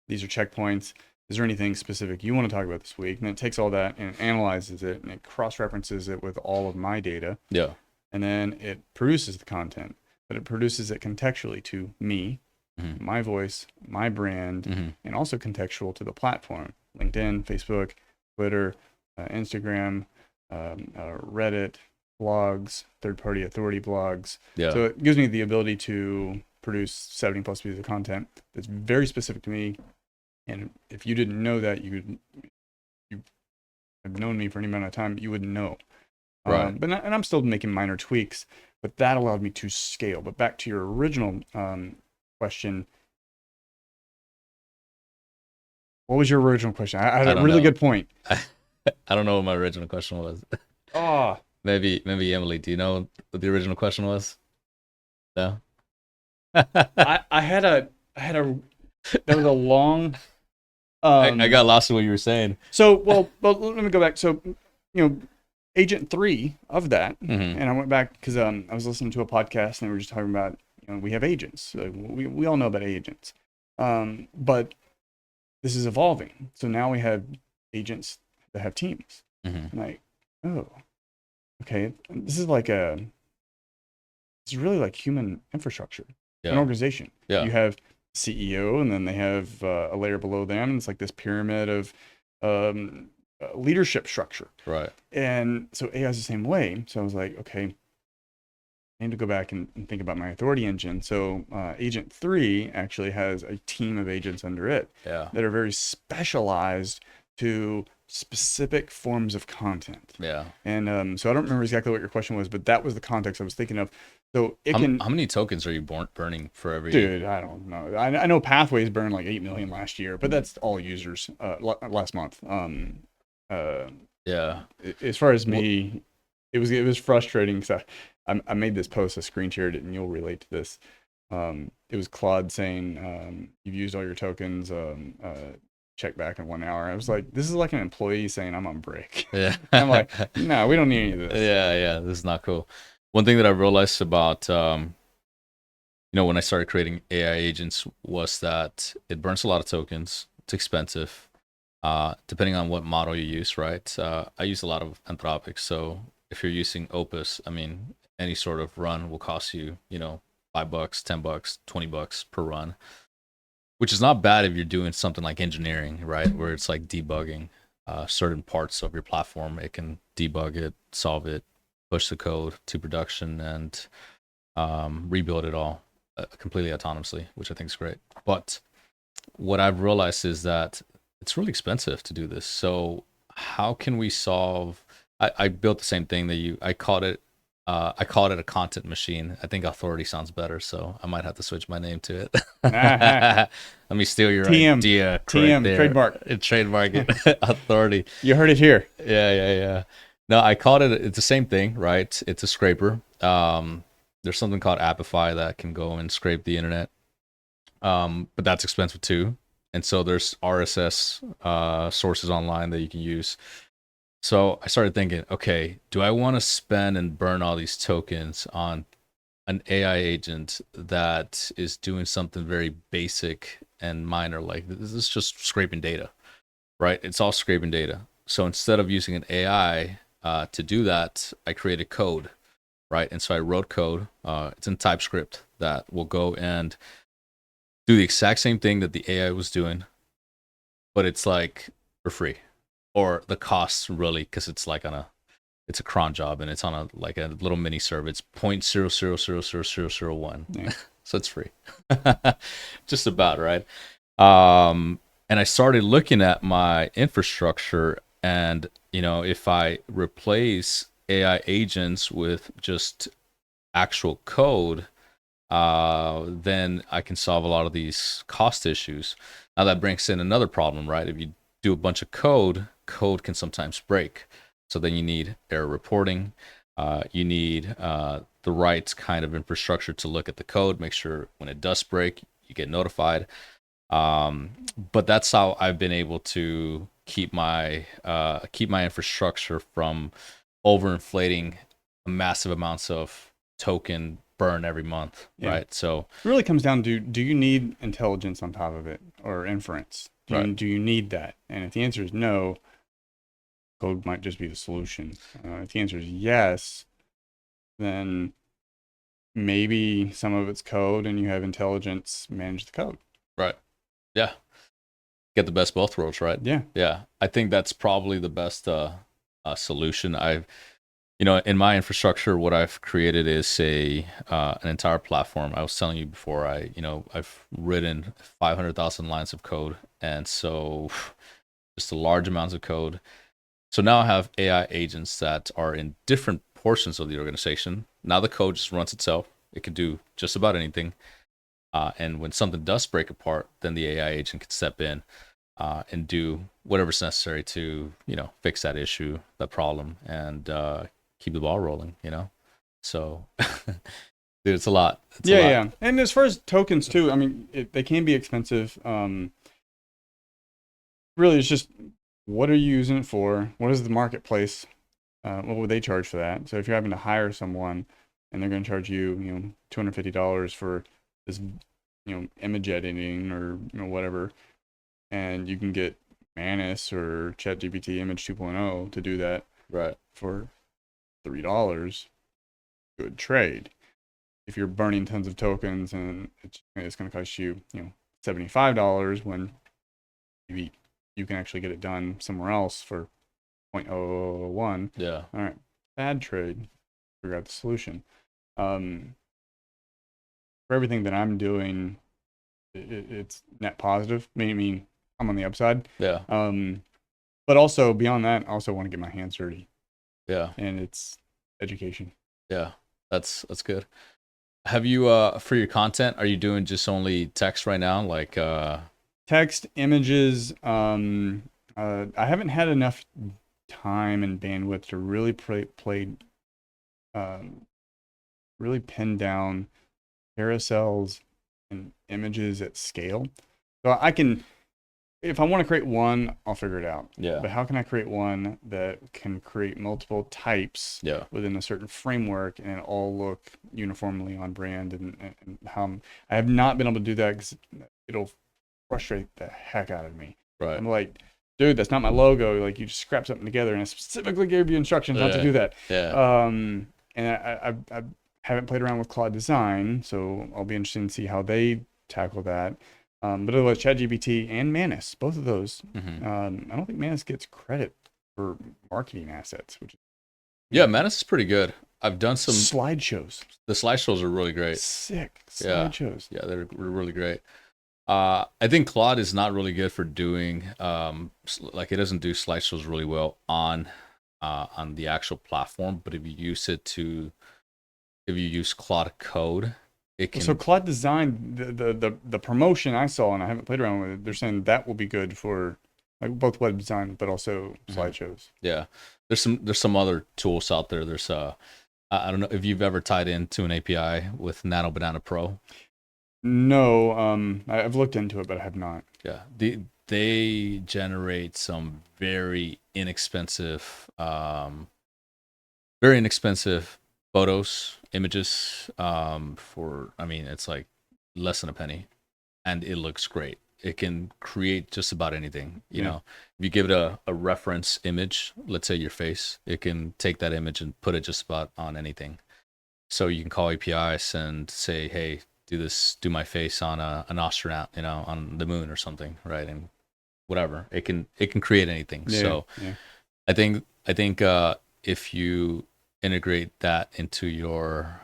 These are checkpoints. Is there anything specific you want to talk about this week? And it takes all that and analyzes it, and it cross-references it with all of my data. Yeah. And then it produces the content, but it produces it contextually to me, my voice, my brand, and also contextual to the platform: LinkedIn, Facebook, Twitter, Instagram, Reddit, blogs, third-party authority blogs. Yeah. So it gives me the ability to produce 70 plus pieces of content that's very specific to me. And if you didn't know that, you have known me for any amount of time, you wouldn't know. Right. And I'm still making minor tweaks, but that allowed me to scale. But back to your original question. What was your original question? I had a really good point. I don't know what my original question was. Oh, maybe Emily, do you know what the original question was? No. I had a that was a long. I got lost in what you were saying. So well, let me go back. So agent 3 of that, and I went back because I was listening to a podcast and they were just talking about we have agents. We all know about agents, but this is evolving. So now we have agents that have teams. Like, oh, okay, this is really like human infrastructure, an organization. You have CEO, and then they have a layer below them, and it's like this pyramid of leadership structure. Right. And so AI is the same way. So I was like, okay, I need to go back and think about my authority engine. So agent 3 actually has a team of agents under it that are very specialized to specific forms of content. Yeah. And so I don't remember exactly what your question was, but that was the context I was thinking of. So how many tokens are you burning for every? Dude, I don't know. I know Pathways burned like 8 million last year, but that's all users last month. As far as me, it was frustrating because I made this post, I screen shared it, and you'll relate to this. It was Claude saying, you've used all your tokens, check back in 1 hour. I was like, this is like an employee saying I'm on break. Yeah. I'm like, no, we don't need any of this. Yeah, this is not cool. One thing that I realized about, when I started creating AI agents was that it burns a lot of tokens. It's expensive, depending on what model you use, right? I use a lot of Anthropic. So if you're using Opus, I mean, any sort of run will cost you, $5, $10, $20 per run, which is not bad if you're doing something like engineering, right? Where it's like debugging certain parts of your platform. It can debug it, solve it, push the code to production, and rebuild it all completely autonomously, which I think is great. But what I've realized is that it's really expensive to do this. So how can we solve? I built the same thing that I called it a content machine. I think authority sounds better, so I might have to switch my name to it. Let me steal your idea. TM, trademark it. Authority. You heard it here. Yeah. No, I called it's the same thing, right? It's a scraper. There's something called Appify that can go and scrape the internet. But that's expensive too. And so there's RSS sources online that you can use. So I started thinking, okay, do I want to spend and burn all these tokens on an AI agent that is doing something very basic and minor? Like, this is just scraping data, right? It's all scraping data. So instead of using an AI to do that, I created code, right? And so I wrote code. It's in TypeScript that will go and do the exact same thing that the AI was doing, but it's like for free. Or the costs really, because it's like on a it's a cron job, and it's on a like a little mini server. It's 0.00000001. Yeah. So it's free. Just about, right? And I started looking at my infrastructure, and if I replace AI agents with just actual code, then I can solve a lot of these cost issues. Now that brings in another problem, right? If you do a bunch of code can sometimes break. So then you need error reporting. You need the right kind of infrastructure to look at the code, make sure when it does break, you get notified. But that's how I've been able to keep my infrastructure from overinflating massive amounts of token burn every month, right? So it really comes down to, do you need intelligence on top of it, or inference? Do you need that? And if the answer is no, code might just be the solution. If the answer is yes, then maybe some of it's code and you have intelligence manage the code. Right. Yeah. Get the best both worlds, right? Yeah. Yeah. I think that's probably the best solution. In my infrastructure, what I've created is an entire platform. I was telling you before, I've written 500,000 lines of code, and so just a large amounts of code. So now I have AI agents that are in different portions of the organization. Now the code just runs itself. It can do just about anything. And when something does break apart, then the AI agent can step in and do whatever's necessary to, fix that issue, that problem, and keep the ball rolling, So, dude, it's a lot. Yeah. And as far as tokens too, I mean, they can be expensive. Really, it's just, what are you using it for? What is the marketplace? What would they charge for that? So if you're having to hire someone and they're going to charge you, $250 for this, image editing or whatever, and you can get Manus or ChatGPT Image 2.0 to do that, right, for $3, good trade. If you're burning tons of tokens and it's going to cost you, $75, when maybe you can actually get it done somewhere else for 0.001. Yeah. All right. Bad trade. Figure out the solution. For everything that I'm doing, it's net positive. I mean, I'm on the upside. Yeah. But also beyond that, I also want to get my hands dirty. Yeah. And it's education. Yeah. That's good. Have you for your content, are you doing just only text right now? Like text, images. I haven't had enough time and bandwidth to really really pin down carousels and images at scale. So I can, if I want to create one, I'll figure it out. Yeah. But how can I create one that can create multiple types within a certain framework and it all look uniformly on brand? And how I have not been able to do that because it'll frustrate the heck out of me. Right. I'm like, dude, that's not my logo. Like, you just scrap something together, and I specifically gave you instructions not to do that. Yeah. And I haven't played around with Claude Design, so I'll be interested to see how they tackle that. But otherwise, ChatGPT and Manus, both of those. Mm-hmm. I don't think Manus gets credit for marketing assets. Manus is pretty good. I've done some slideshows. The slideshows are really great. Sick slideshows. Yeah, they're really great. I think Claude is not really good for doing like, it doesn't do slideshows really well on the actual platform. But if you use Claude Code, it can. So Claude Design, the promotion I saw, and I haven't played around with it, they're saying that will be good for like both web design but also slideshows. Yeah, there's some other tools out there. There's I don't know if you've ever tied into an API with Nano Banana Pro. No, I've looked into it, but I have not. Yeah, they generate some very inexpensive photos, images it's like less than a penny, and it looks great. It can create just about anything. You know, if you give it a reference image, let's say your face, it can take that image and put it just about on anything. So you can call APIs and say, hey, do my face on an astronaut, on the moon or something, right? And whatever, it can create anything. I think if you integrate that into your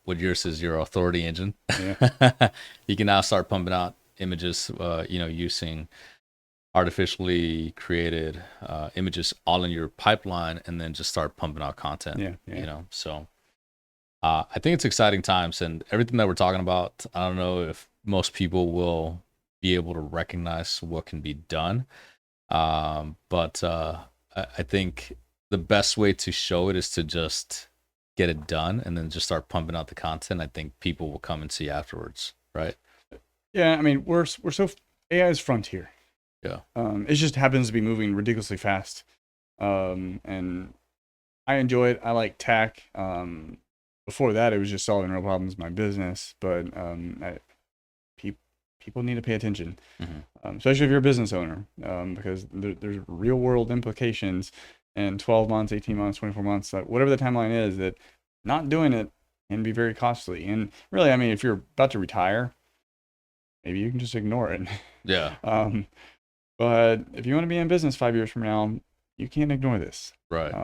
what yours is your authority engine, Yeah. you can now start pumping out images, using artificially created images all in your pipeline, and then just start pumping out content. Yeah. Yeah. So I think it's exciting times, and everything that we're talking about, I don't know if most people will be able to recognize what can be done. But I think the best way to show it is to just get it done and then just start pumping out the content. I think people will come and see afterwards, right? Yeah. I mean, we're so AI is frontier. Yeah. It just happens to be moving ridiculously fast. And I enjoy it. I like tech. Before that, it was just solving real problems in my business. But people need to pay attention, especially if you're a business owner, because there's real world implications in 12 months, 18 months, 24 months, whatever the timeline is, that not doing it can be very costly. And really, I mean, if you're about to retire, maybe you can just ignore it. Yeah. But if you want to be in business 5 years from now, you can't ignore this. Right.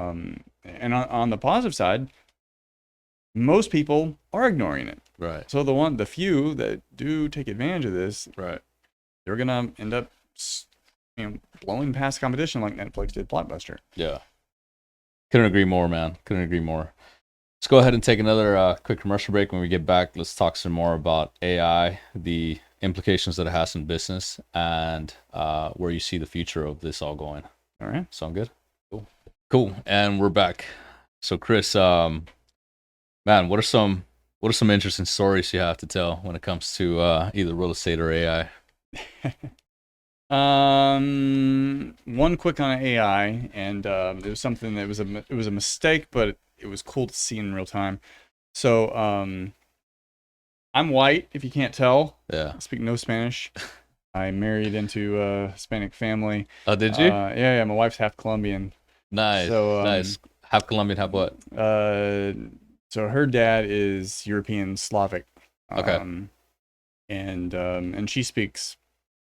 And on the positive side, most people are ignoring it. Right. So the few that do take advantage of this, Right. they're gonna end up, blowing past competition like Netflix did Blockbuster. Yeah. Couldn't agree more, man. Couldn't agree more. Let's go ahead and take another quick commercial break. When we get back, let's talk some more about AI, the implications that it has in business, and where you see the future of this all going. All right. Sound good? Cool. And we're back. So Chris, man, what are some interesting stories you have to tell when it comes to either real estate or AI? One quick on AI, and it was something that it was a mistake, but it was cool to see in real time. So I'm white, if you can't tell. Yeah. I speak no Spanish. I married into a Hispanic family. Oh, did you? Yeah. My wife's half Colombian. Nice. So, nice. Half Colombian, half what? So her dad is European Slavic. Okay. And she speaks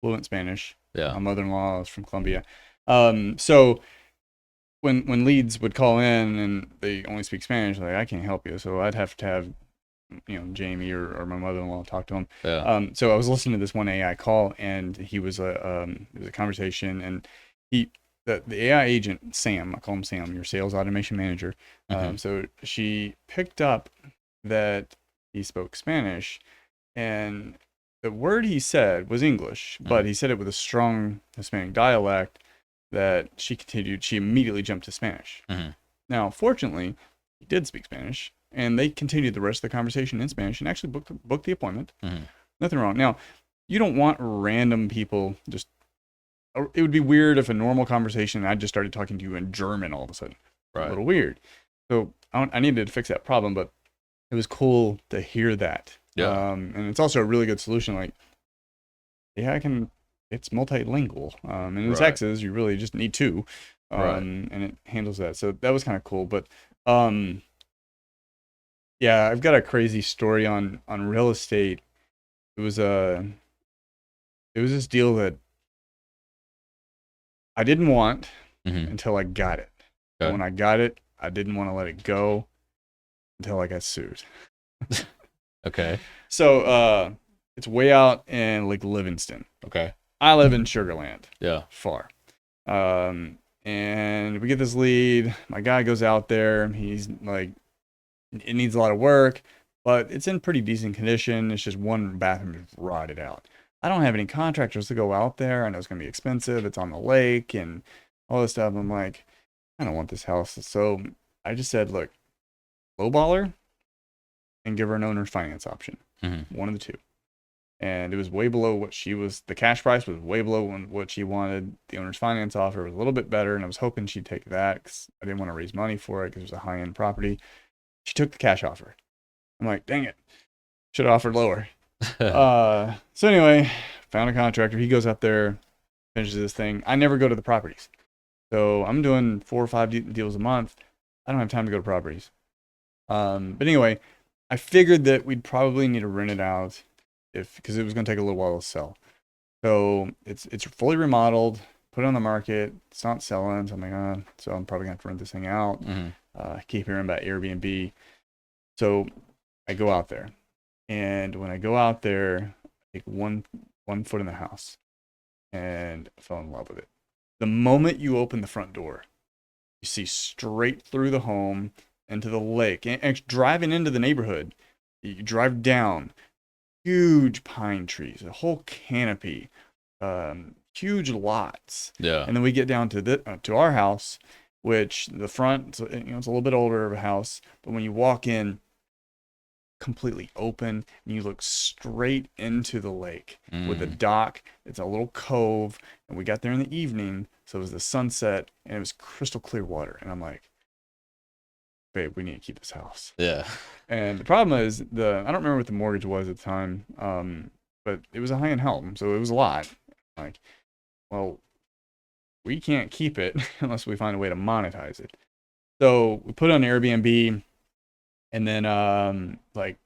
fluent Spanish. Yeah. My mother-in-law is from Colombia. So when leads would call in and they only speak Spanish, like, I can't help you. So I'd have to have, Jamie or my mother-in-law talk to him. Yeah. So I was listening to this one AI call, and it was a conversation, and the AI agent, Sam, I call him Sam, your sales automation manager. So she picked up that he spoke Spanish, and the word he said was English, but he said it with a strong Hispanic dialect that she immediately jumped to Spanish. Now, fortunately, he did speak Spanish, and they continued the rest of the conversation in Spanish and actually booked the appointment. Nothing wrong. Now, you don't want random people just. It would be weird if a normal conversation, I just started talking to you in German all of a sudden. Right. A little weird. So I needed to fix that problem, but it was cool to hear that. Yeah. And it's also a really good solution. Like, yeah, it's multilingual. And in Texas, you really just need two. And it handles that. So that was kind of cool. But yeah, I've got a crazy story on real estate. It was this deal that I didn't want until I got it. Okay. When I got it, I didn't want to let it go until I got sued. Okay. So it's way out in Lake Livingston. Okay. I live in Sugarland. Yeah. Far. And we get this lead. My guy goes out there. He's like, it needs a lot of work, but it's in pretty decent condition. It's just one bathroom is rotted out. I don't have any contractors to go out there. I know it's going to be expensive. It's on the lake and all this stuff. I'm like, I don't want this house. So I just said, look, lowballer and give her an owner's finance option. One of the two. And it was way below what the cash price was way below what she wanted. The owner's finance offer was a little bit better, and I was hoping she'd take that because I didn't want to raise money for it because it was a high-end property. She took the cash offer. I'm like, dang it. Should have offered lower. So anyway, found a contractor. He goes up there, finishes this thing. I never go to the properties. So I'm doing 4 or 5 deals a month. I don't have time to go to properties. But anyway, I figured that we'd probably need to rent it out because it was going to take a little while to sell. So it's fully remodeled. put it on the market. It's not selling. So I'm like, so I'm probably gonna have to rent this thing out. I keep hearing about Airbnb. So I go out there, and when I go out there, I take one foot in the house, and I fell in love with it. The moment you open the front door, you see straight through the home into the lake. And driving into the neighborhood, you drive down, huge pine trees, a whole canopy, huge lots. Yeah. And then we get down to our house, which the front, it's a little bit older of a house, but when you walk in, completely open, and you look straight into the lake with a dock. It's a little cove, and we got there in the evening, so it was the sunset, and it was crystal clear water. And I'm like, babe, we need to keep this house. Yeah. And the problem is I don't remember what the mortgage was at the time, but it was a high-end home, so it was a lot. Like, well, we can't keep it unless we find a way to monetize it. So we put it on Airbnb, and then like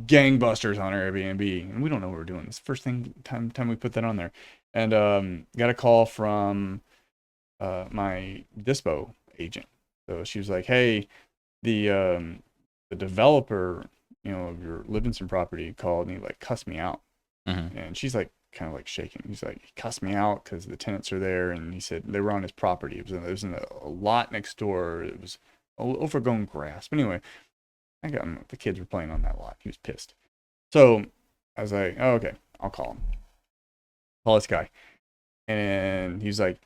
gangbusters on Airbnb, and we don't know what we're doing. It's the first time we put that on there, and got a call from my dispo agent. So she was like, "Hey, the developer, of your Livingston property called and he like cussed me out," and she's like kind of like shaking. He's like, he cussed me out because the tenants are there, and he said they were on his property. It was in a lot next door. It was overgrown grass. But anyway, the kids were playing on that lot. He was pissed. So I was like, oh, okay, I'll call him. Call this guy. And he's like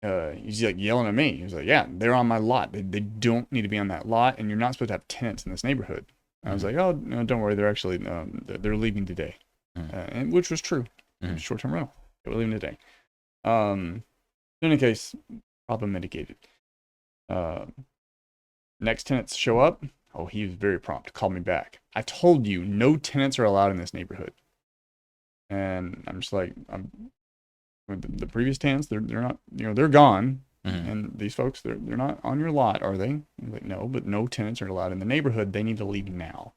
yelling at me. He was like, yeah, they're on my lot. They don't need to be on that lot, and you're not supposed to have tenants in this neighborhood. I was like, oh, no, don't worry. They're actually, they're leaving today. And which was true. Short-term rental. They were leaving today. In any case, problem mitigated. Next tenants show up. Oh, he was very prompt. Called me back. I told you no tenants are allowed in this neighborhood. And I'm just like, the previous tenants, they're not, they're gone. And these folks, they're not on your lot, are they? I'm like, no, but no tenants are allowed in the neighborhood. They need to leave now.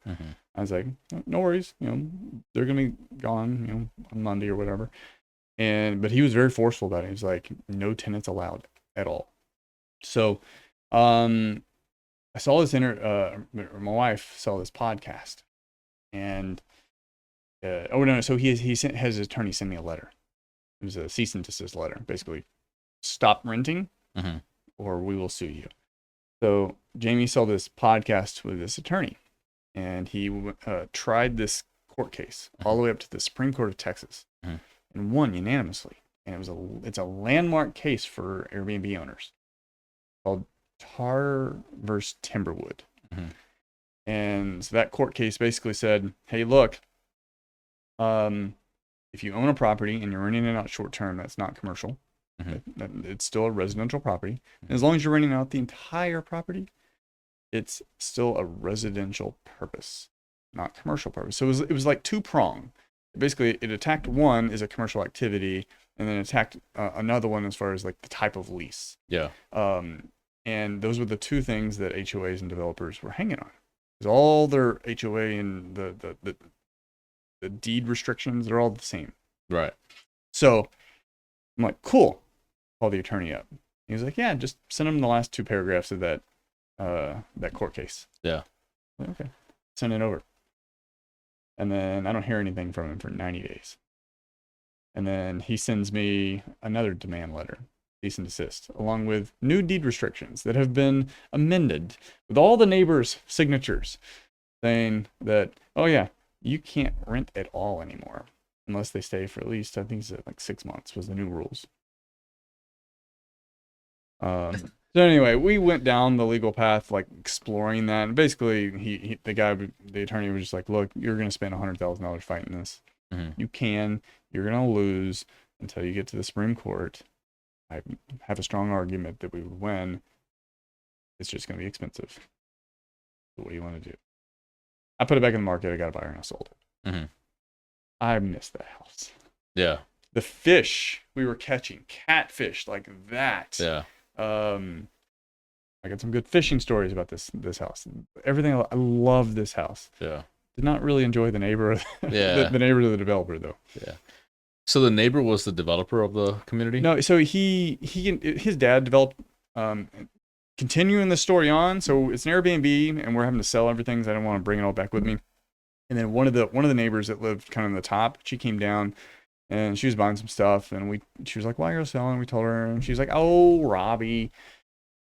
I was like, no worries. They're gonna be gone, on Monday or whatever. But he was very forceful about it. He was like, no tenants allowed at all. So, I saw this my wife saw this podcast, and so he has his attorney send me a letter. It was a cease and desist letter, basically, stop renting, or we will sue you. So Jamie saw this podcast with this attorney, and he tried this court case all the way up to the Supreme Court of Texas, and won unanimously. And it's a landmark case for Airbnb owners called Tar versus Timberwood. And so that court case basically said, hey, look, if you own a property and you're renting it out short term, that's not commercial. It's still a residential property. And as long as you're renting out the entire property, it's still a residential purpose, not commercial purpose. So it was like two-pronged. Basically, it attacked one as a commercial activity, and then attacked another one as far as like the type of lease. Yeah. And those were the two things that HOAs and developers were hanging on. Because all their HOA and the deed restrictions, they're all the same. Right. So I'm like, cool. Call the attorney up. He was like, yeah, just send him the last two paragraphs of that court case. Yeah. Like, okay. Send it over. And then I don't hear anything from him for 90 days. And then he sends me another demand letter, cease and desist, along with new deed restrictions that have been amended with all the neighbors' signatures, saying that, oh yeah, you can't rent at all anymore unless they stay for at least, I think it's like 6 months was the new rules. So anyway, we went down the legal path, like exploring that. And basically, the attorney was just like, look, you're going to spend $100,000 fighting this. You're going to lose until you get to the Supreme Court. I have a strong argument that we would win. It's just going to be expensive. So what do you want to do? I put it back in the market. I got a buyer and I sold it. I missed that house. Yeah. The fish we were catching, catfish like that. Yeah. I got some good fishing stories about this house. Everything, I love this house. Yeah. Did not really enjoy the neighbor, the neighbor of the developer though. Yeah. So the neighbor was the developer of the community? No, so his dad developed, um, continuing the story on. So it's an Airbnb, and we're having to sell everything. So I don't want to bring it all back with me. And then one of the neighbors that lived kind of in the top, she came down and she was buying some stuff, and she was like, "Why are you selling?" We told her, and she's like, "Oh, Robbie."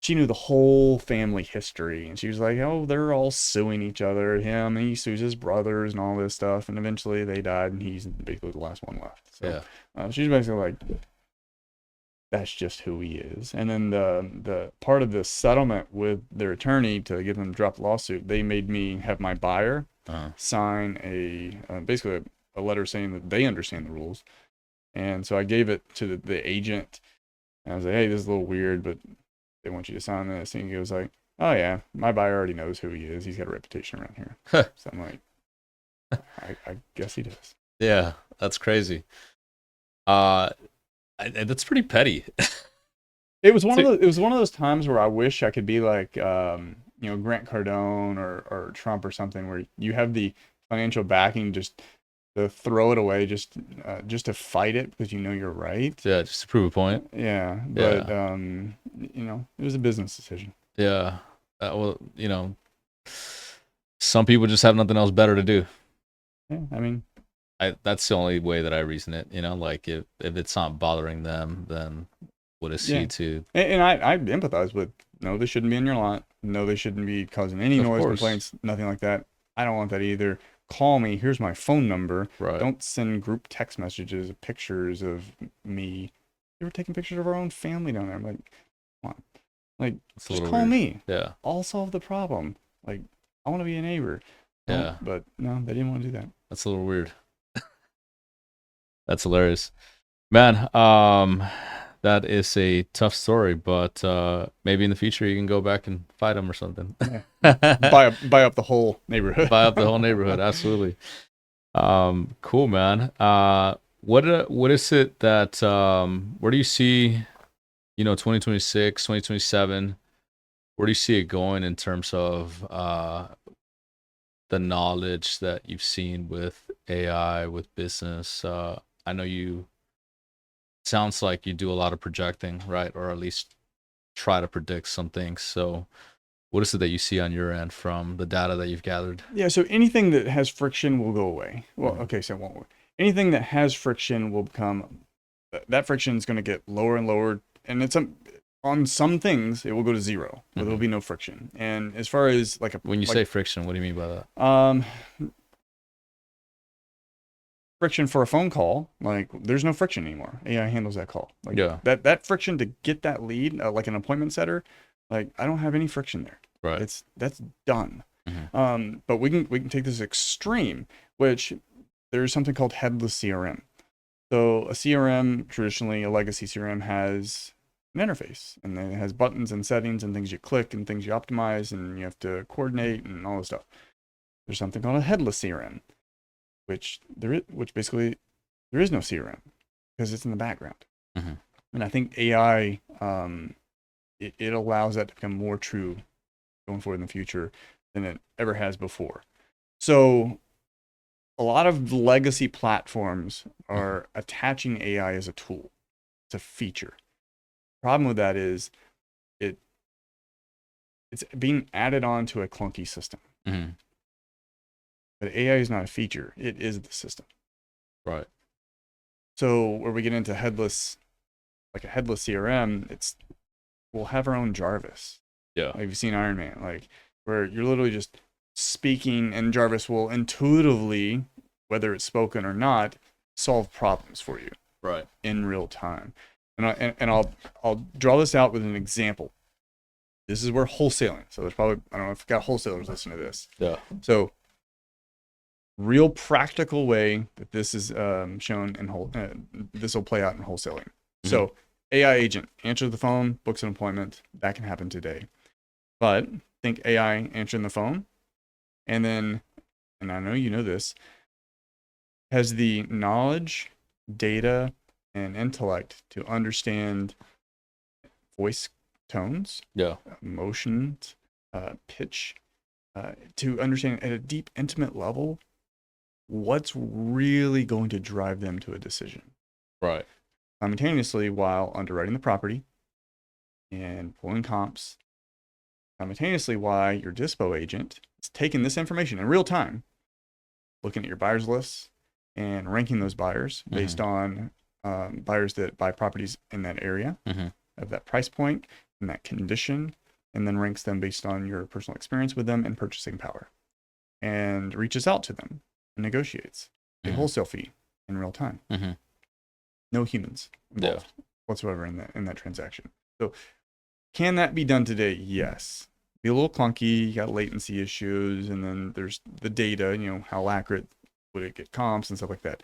She knew the whole family history, and she was like, "Oh, they're all suing each other. Him, and he sues his brothers and all this stuff, and eventually they died, and he's basically the last one left." So Yeah. she's basically like, "That's just who he is." And then the part of the settlement with their attorney to get them to drop the lawsuit, they made me have my buyer sign basically a letter saying that they understand the rules. And so I gave it to the agent, and I was like, "Hey, this is a little weird, but they want you to sign this." And he was like, "Oh yeah, my buyer already knows who he is. He's got a reputation around here." So I'm like, I guess he does. Yeah, that's crazy. That's pretty petty. It was one of those times where I wish I could be like, Grant Cardone or Trump or something, where you have the financial backing just to throw it away, just to fight it because you know you're right. Yeah, just to prove a point. Yeah, but it was a business decision. Yeah. Well, some people just have nothing else better to do. Yeah, I mean, that's the only way that I reason it. Like if it's not bothering them, then what is he to? And I empathize with, no, they shouldn't be in your lot. No, they shouldn't be causing any noise complaints, nothing like that. I don't want that either. Call me. Here's my phone number. Right. Don't send group text messages, pictures of me. They were taking pictures of our own family down there. I'm like, come on. Like, just call me. Yeah. I'll solve the problem. Like, I want to be a neighbor. Yeah. But no, they didn't want to do that. That's a little weird. That's hilarious. Man, that is a tough story, but maybe in the future you can go back and fight them or something. Yeah. buy up the whole neighborhood. Buy up the whole neighborhood, absolutely. Cool, man. What is it that where do you see, 2026, 2027? Where do you see it going in terms of the knowledge that you've seen with AI, with business? I know sounds like you do a lot of projecting, right? Or at least try to predict some things. So what is it that you see on your end from the data that you've gathered? Yeah, so anything that has friction will go away. Well, okay, so it won't. Anything that has friction will that friction is going to get lower and lower. And on some things, it will go to zero, where there'll be no friction. And as far as when you say friction, what do you mean by that? Friction for a phone call, like there's no friction anymore. AI handles that call. Like, yeah. That friction to get that lead, like an appointment setter, like I don't have any friction there. Right. That's done. But we can take this extreme, which there's something called headless CRM. So a CRM, traditionally a legacy CRM, has an interface, and then it has buttons and settings and things you click and things you optimize and you have to coordinate and all this stuff. There's something called a headless CRM, which basically there is no CRM because it's in the background. And I think AI, it allows that to become more true going forward in the future than it ever has before. So a lot of legacy platforms are attaching AI as a tool. It's a feature. Problem with that is it's being added on to a clunky system. But AI is not a feature. It is the system. Right. So where we get into headless, like a headless CRM, we'll have our own Jarvis. Yeah. Like you've seen Iron Man, like where you're literally just speaking and Jarvis will intuitively, whether it's spoken or not, solve problems for you. Right. In real time. And I'll draw this out with an example. This is where wholesaling. So there's probably, I don't know if I've got wholesalers listening to this. Yeah. So real practical way that this is shown in this will play out in wholesaling. So AI agent answers the phone, books an appointment. That can happen today. But think AI answering the phone, and then, and I know you know this, has the knowledge, data, and intellect to understand voice tones, emotions, pitch, to understand at a deep, intimate level what's really going to drive them to a decision. Right. simultaneously while underwriting the property and pulling comps, simultaneously while your dispo agent is taking this information in real time, looking at your buyers lists and ranking those buyers based on buyers that buy properties in that area of that price point and that condition, and then ranks them based on your personal experience with them and purchasing power, and reaches out to them and negotiates a wholesale fee in real time. No humans involved whatsoever in that transaction. So can that be done today? Yes. Be a little clunky. You got latency issues, and then there's the data. How accurate would it get comps and stuff like that.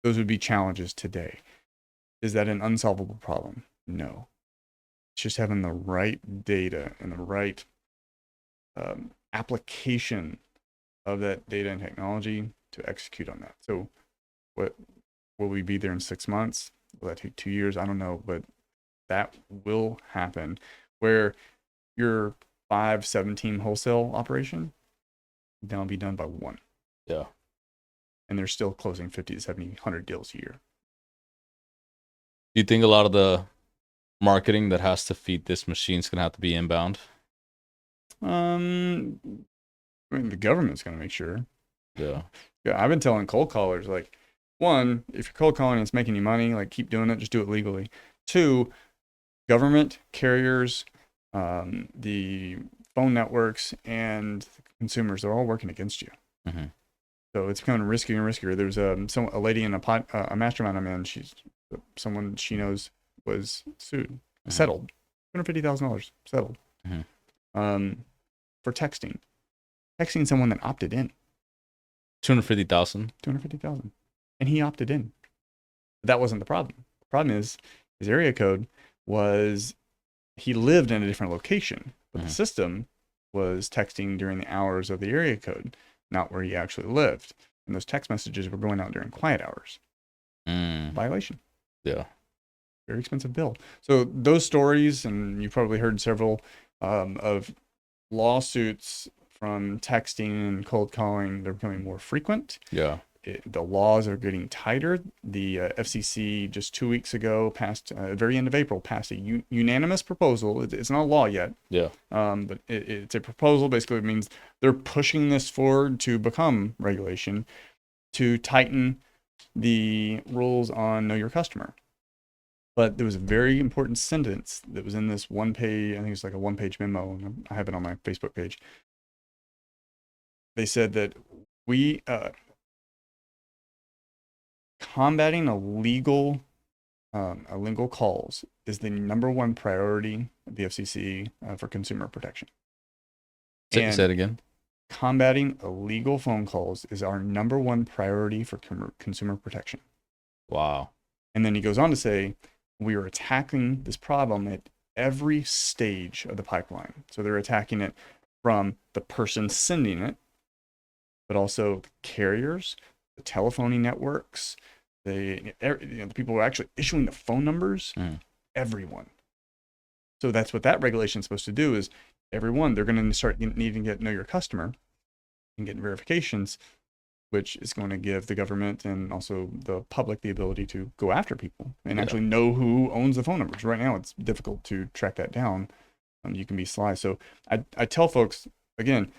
Those would be challenges today. Is that an unsolvable problem? No. It's just having the right data and the right application of that data and technology to execute on that. So, what will we be there in 6 months? Will that take 2 years? I don't know, but that will happen where your 5-7 team wholesale operation now be done by one. Yeah. And they're still closing 50 to 70, 100 deals a year. Do you think a lot of the marketing that has to feed this machine is going to have to be inbound? I mean, the government's going to make sure. Yeah. Yeah, I've been telling cold callers, like, one, if you're cold calling and it's making you money, like, keep doing it, just do it legally. Two, government, carriers, the phone networks, and consumers, they're all working against you. So it's becoming riskier and riskier. There's a lady in a mastermind I'm in. Someone she knows was sued, settled, $250,000 settled, for texting someone that opted in. 250,000. 250,000, and he opted in. But that wasn't the problem. The problem is his area code was he lived in a different location, but the system was texting during the hours of the area code, not where he actually lived. And those text messages were going out during quiet hours. Violation. Yeah. Very expensive bill. So those stories, and you've probably heard several of lawsuits from texting and cold calling, they're becoming more frequent. Yeah. The laws are getting tighter. The FCC just 2 weeks ago passed, very end of April, passed a unanimous proposal. It's not a law yet. Yeah. But it's a proposal. Basically, it means they're pushing this forward to become regulation, to tighten the rules on Know Your Customer. But there was a very important sentence that was in this one page, I think it's like a one-page memo, and I have it on my Facebook page. They said that we combating illegal calls is the number one priority of the FCC for consumer protection. Say it again. Combating illegal phone calls is our number one priority for consumer protection. Wow. And then he goes on to say, we are attacking this problem at every stage of the pipeline. So they're attacking it from the person sending it, but also the carriers, the telephony networks, the people who are actually issuing the phone numbers, everyone. So that's what that regulation is supposed to do, is everyone, they're going to start needing to know your customer and get verifications, which is going to give the government and also the public the ability to go after people and actually know who owns the phone numbers. Right now, it's difficult to track that down. You can be sly. So I tell folks, again,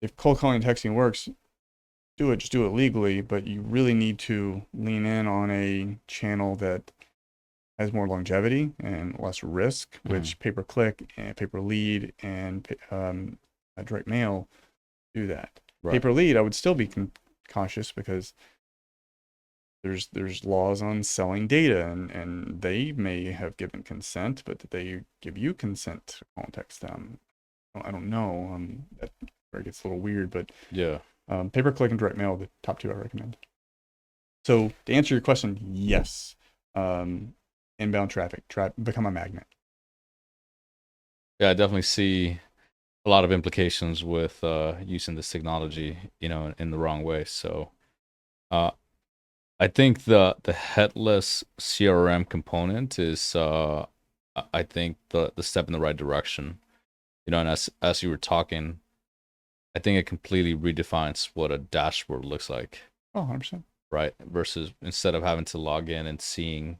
if cold calling and texting works, just do it legally, but you really need to lean in on a channel that has more longevity and less risk, which pay-per-click and pay-per-lead and direct mail do that. Right. Pay-per-lead, I would still be cautious because there's laws on selling data, and they may have given consent, but did they give you consent to call and text them? I don't know. That where it gets a little weird, but yeah. Pay-per-click and direct mail are the top two I recommend. So to answer your question, yes. Inbound traffic, become a magnet. Yeah, I definitely see a lot of implications with using this technology, in the wrong way. So I think the headless CRM component is I think the step in the right direction. And as you were talking, I think it completely redefines what a dashboard looks like. Oh, 100%. right? Versus instead of having to log in and seeing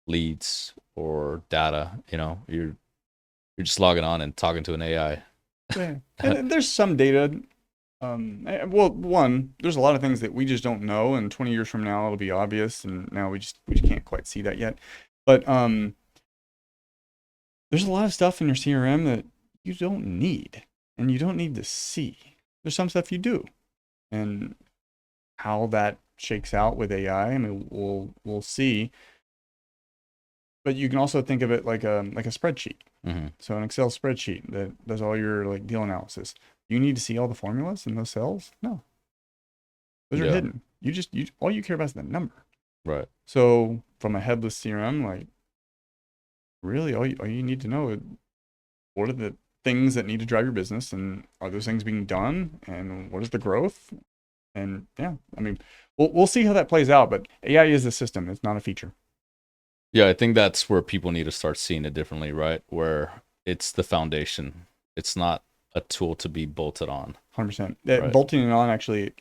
leads or data, you're just logging on and talking to an AI. Yeah. And there's some data. Well, one, there's a lot of things that we just don't know, and 20 years from now it'll be obvious, and now we just can't quite see that yet. But there's a lot of stuff in your CRM that you don't need, and you don't need to see. There's some stuff you do, and how that shakes out with AI, I mean, we'll see. But you can also think of it like a spreadsheet. Mm-hmm. So an Excel spreadsheet that does all your like deal analysis. You need to see all the formulas in those cells? No. Those are hidden. You all you care about is the number. Right. So from a headless CRM, like really all you need to know is what are the things that need to drive your business, and are those things being done, and what is the growth? And yeah, I mean, we'll see how that plays out, but AI is a system. It's not a feature. Yeah, I think that's where people need to start seeing it differently, right? Where it's the foundation. It's not a tool to be bolted on. 100%. Right. Bolting it on actually,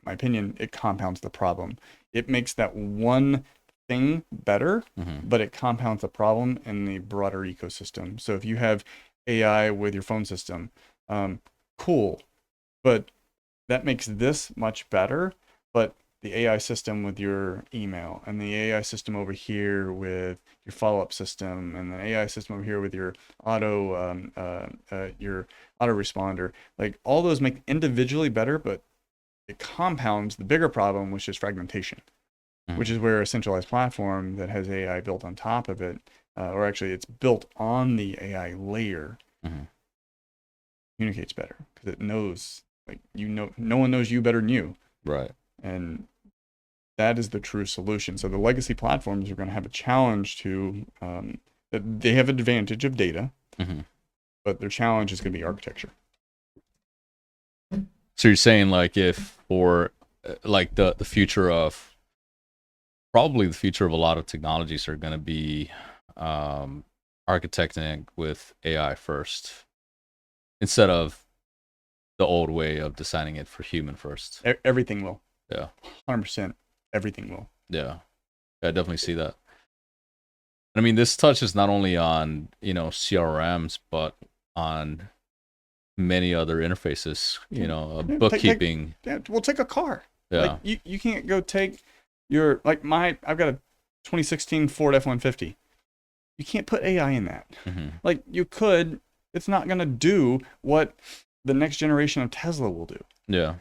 my opinion, it compounds the problem. It makes that one thing better, but it compounds the problem in the broader ecosystem. So if you have AI with your phone system, cool, but that makes this much better. But the AI system with your email, and the AI system over here with your follow-up system, and the AI system over here with your autoresponder, like all those make individually better, but it compounds the bigger problem, which is fragmentation, which is where a centralized platform that has AI built on top of it, or actually it's built on the AI layer, communicates better because it knows, like, no one knows you better than you. Right. And that is the true solution. So the legacy platforms are going to have a challenge to, they have an advantage of data, but their challenge is going to be architecture. So you're saying like if for like the future of, probably the future of a lot of technologies are going to be architecting with AI first, instead of the old way of designing it for human first. Everything will. Yeah. 100%. Everything will. Yeah. I definitely see that. I mean, this touches not only on, CRMs, but on many other interfaces, bookkeeping. We'll take a car. Yeah. Like you can't go take your, like I've got a 2016 Ford F-150. You can't put AI in that. Like you could, it's not going to do what the next generation of Tesla will do. Yeah.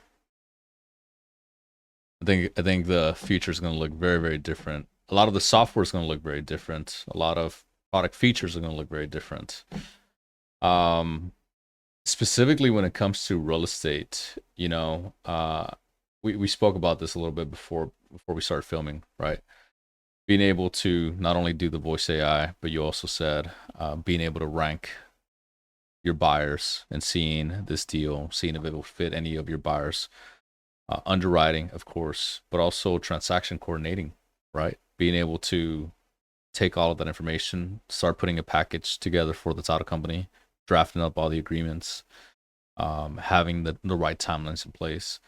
I think the future is going to look very, very different. A lot of the software is going to look very different. A lot of product features are going to look very different. Specifically when it comes to real estate, we spoke about this a little bit before we started filming, right? Being able to not only do the voice AI, but you also said being able to rank your buyers and seeing this deal, seeing if it will fit any of your buyers. Underwriting, of course, but also transaction coordinating, right? Being able to take all of that information, start putting a package together for the title company, drafting up all the agreements, having the right timelines in place,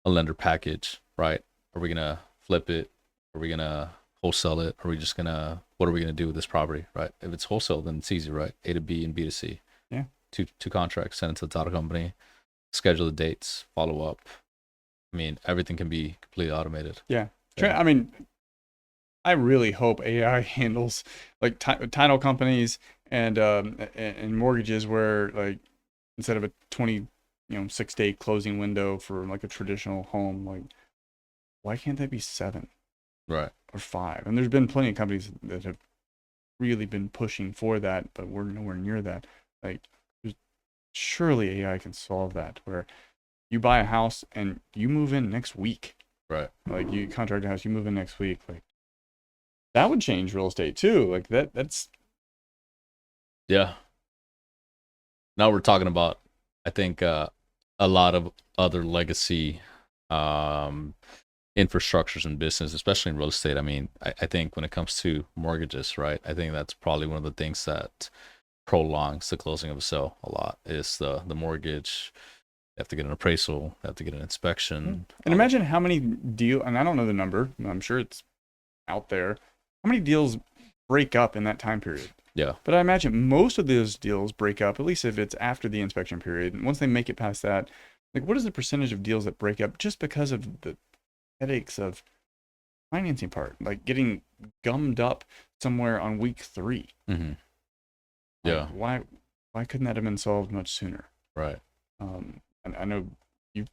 a lender package, right? Are we going to flip it? Are we going to wholesale it? What are we going to do with this property, right? If it's wholesale, then it's easy, right? A to B and B to C. Yeah. Two contracts, send it to the title company, schedule the dates, follow up. I mean, everything can be completely automated. Yeah. I mean, I really hope AI handles like title companies and mortgages where, like, instead of a 6-day closing window for like a traditional home, like, why can't that be 7? Right. Or 5? And there's been plenty of companies that have really been pushing for that, but we're nowhere near that. Like, surely AI can solve that, where you buy a house and you move in next week. Right. Like you contract a house, you move in next week. Like that would change real estate too. Like that's. Yeah. Now we're talking about, I think, a lot of other legacy infrastructures in business, especially in real estate. I mean, I think when it comes to mortgages, right? I think that's probably one of the things that prolongs the closing of a sale a lot is the mortgage. They have to get an appraisal. They have to get an inspection. And imagine how many and I don't know the number, I'm sure it's out there, how many deals break up in that time period. Yeah. But I imagine most of those deals break up, at least if it's after the inspection period. And once they make it past that, like, what is the percentage of deals that break up just because of the headaches of financing part, like getting gummed up somewhere on week 3? Mm-hmm. Like, Yeah. why couldn't that have been solved much sooner? Right. And I know you've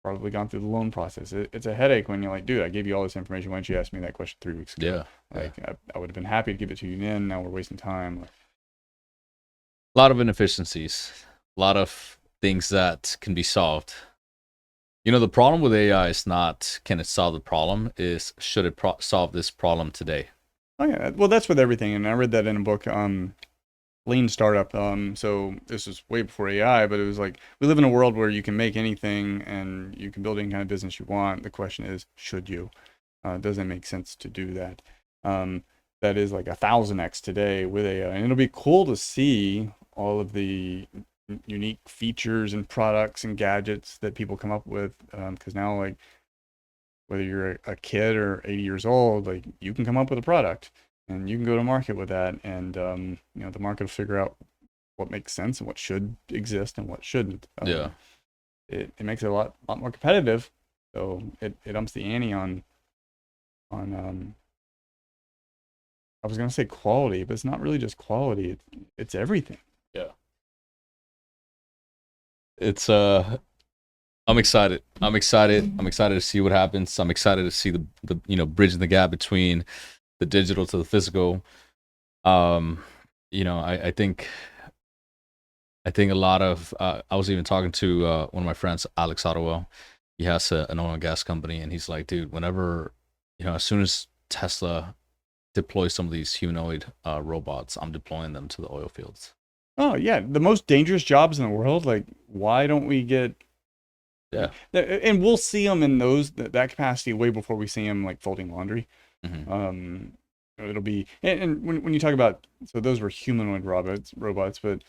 probably gone through the loan process. It's a headache when you're like, dude, I gave you all this information. Why didn't you ask me that question 3 weeks ago? Yeah. Like, I would have been happy to give it to you then. Now we're wasting time. A lot of inefficiencies, a lot of things that can be solved. You know, the problem with AI is not can it solve the problem, is should it solve this problem today? Oh yeah, well that's with everything, and I read that in a book, Lean Startup. So this was way before AI, but it was like, we live in a world where you can make anything and you can build any kind of business you want. The question is, should you? Does it make sense to do that? That is like 1,000x today with AI, and it'll be cool to see all of the unique features and products and gadgets that people come up with. Because now, like, whether you're a kid or 80 years old, like, you can come up with a product and you can go to market with that, and the market will figure out what makes sense and what should exist and what shouldn't. Yeah. It makes it a lot more competitive, so it umps the ante on I was gonna say quality, but it's not really just quality. It's everything. Yeah. It's I'm excited. I'm excited to see what happens. I'm excited to see the bridging the gap between the digital to the physical. I think a lot of I was even talking to one of my friends, Alex Ottawell. He has an oil and gas company, and he's like, dude, whenever, as soon as Tesla deploys some of these humanoid robots, I'm deploying them to the oil fields. Oh yeah, the most dangerous jobs in the world. Like, why don't we get? Yeah. And we'll see them in that capacity way before we see them like folding laundry. Mm-hmm. It'll be, and when you talk about, so those were humanoid robots, but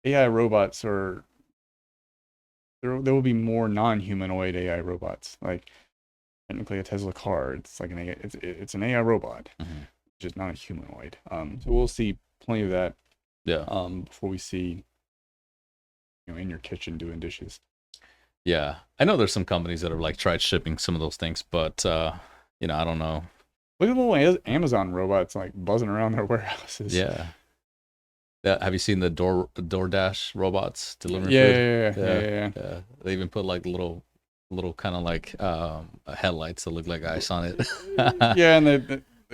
AI robots there will be more non-humanoid AI robots. Like, technically a Tesla car, it's like it's an AI robot, Mm-hmm. just not a humanoid. So we'll see plenty of that. Yeah. Before we see, in your kitchen doing dishes. Yeah, I know there's some companies that have like tried shipping some of those things, but I don't know. Look at the little Amazon robots like buzzing around their warehouses. Yeah. Have you seen the DoorDash robots delivering food? Yeah. They even put like little kind of like headlights that look like ice on it. Yeah, and they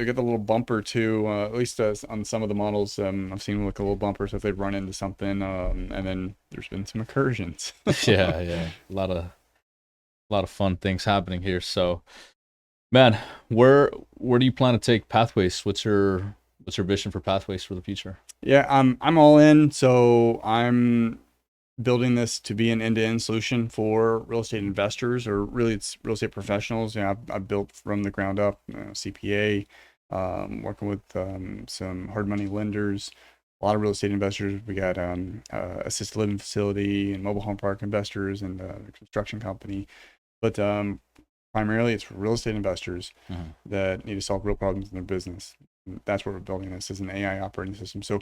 get the little bumper too. At least on some of the models, I've seen like a little bumper, so if they run into something, and then there's been some incursions. yeah, a lot of fun things happening here. So, man, where do you plan to take Pathways? What's your vision for Pathways for the future? Yeah, I'm all in. So I'm building this to be an end-to-end solution for real estate investors, or really it's real estate professionals. I've built from the ground up, CPA, working with some hard money lenders, a lot of real estate investors. We got assisted living facility and mobile home park investors, and a construction company. But primarily it's real estate investors that need to solve real problems in their business. And that's what we're building this as an AI operating system. So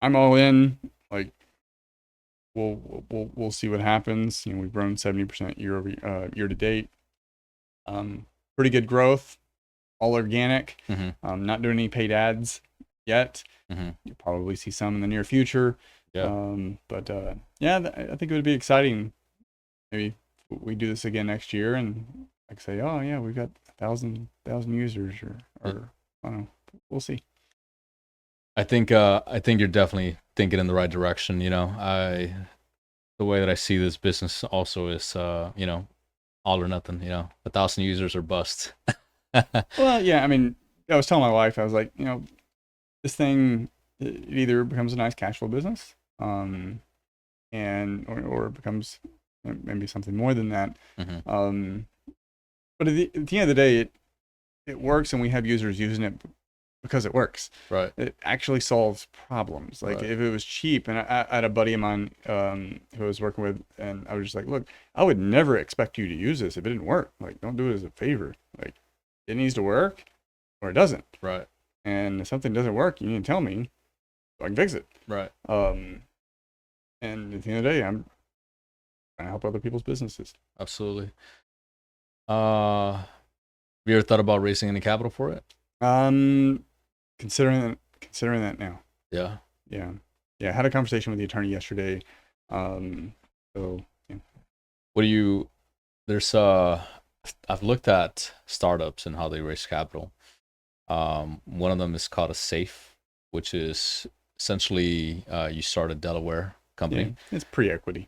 I'm all in. Like, we'll see what happens. We've grown 70% year to date. Pretty good growth, all organic. Not doing any paid ads yet. You'll probably see some in the near future. Yeah. I think it would be exciting. Maybe we do this again next year, and I could say, oh yeah, we've got 1,000 users, or I don't know. We'll see. I think you're definitely thinking in the right direction. The way that I see this business also is, all or nothing. 1,000 users or bust. Well, yeah. I mean, I was telling my wife, I was like, this thing, it either becomes a nice cash flow business, or it becomes maybe something more than that. But at the end of the day, it works, and we have users using it because it works. Right. It actually solves problems. Like Right. if it was cheap, and I had a buddy of mine who I was working with, and I was just like, look, I would never expect you to use this if it didn't work. Like, don't do it as a favor. Like, it needs to work or it doesn't. Right. And if something doesn't work, you need to tell me so I can fix it. Right. And at the end of the day, I'm trying to help other people's businesses. Absolutely. Have you ever thought about raising any capital for it? Considering that now. Yeah. Yeah. Yeah. I had a conversation with the attorney yesterday. So yeah. What do you, there's, I've looked at startups and how they raise capital. One of them is called a SAFE, which is essentially, you start a Delaware company. Yeah, it's pre-equity.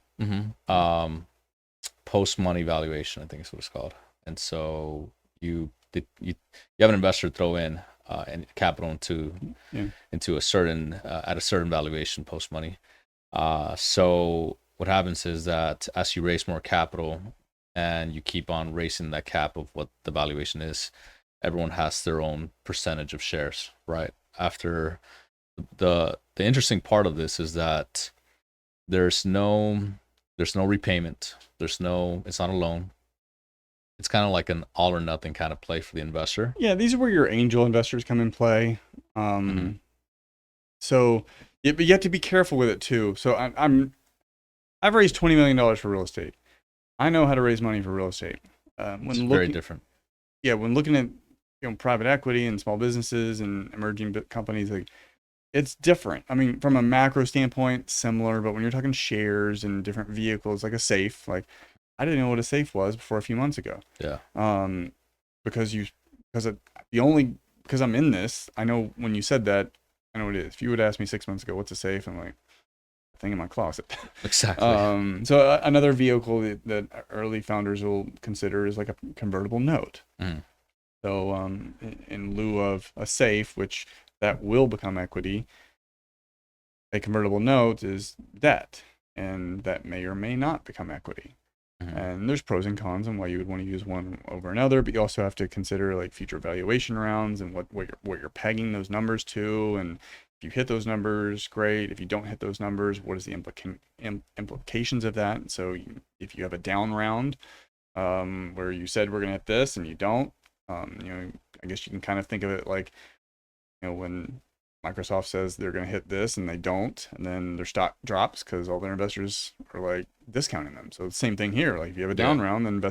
Post money valuation, I think is what it's called. And so you have an investor throw in and capital into a certain at a certain valuation post money. So what happens is that as you raise more capital and you keep on raising that cap of what the valuation is, everyone has their own percentage of shares, right? After the interesting part of this is that there's no repayment. It's not a loan. It's kind of like an all or nothing kind of play for the investor. Yeah, these are where your angel investors come in play. So but you have to be careful with it too. So I've raised $20 million for real estate. I know how to raise money for real estate. It's very different. Yeah, when looking at private equity and small businesses and emerging companies, like it's different. I mean, from a macro standpoint, similar, but when you're talking shares and different vehicles, like a safe, like I didn't know what a safe was before a few months ago. Yeah. Because I'm in this, I know when you said that, I know what it is. If you would ask me 6 months ago, what's a safe? I'm like, a thing in my closet. Exactly. So another vehicle that early founders will consider is like a convertible note. So in lieu of a safe, which that will become equity, a convertible note is debt, and that may or may not become equity. And there's pros and cons on why you would want to use one over another, but you also have to consider like future valuation rounds and what you're pegging those numbers to. And if you hit those numbers, great. If you don't hit those numbers, what is the implications of that? So if you have a down round where you said we're going to hit this and you don't, I guess you can kind of think of it like, when Microsoft says they're going to hit this and they don't, and then their stock drops because all their investors are like discounting them. So the same thing here. Like if you have a down round, then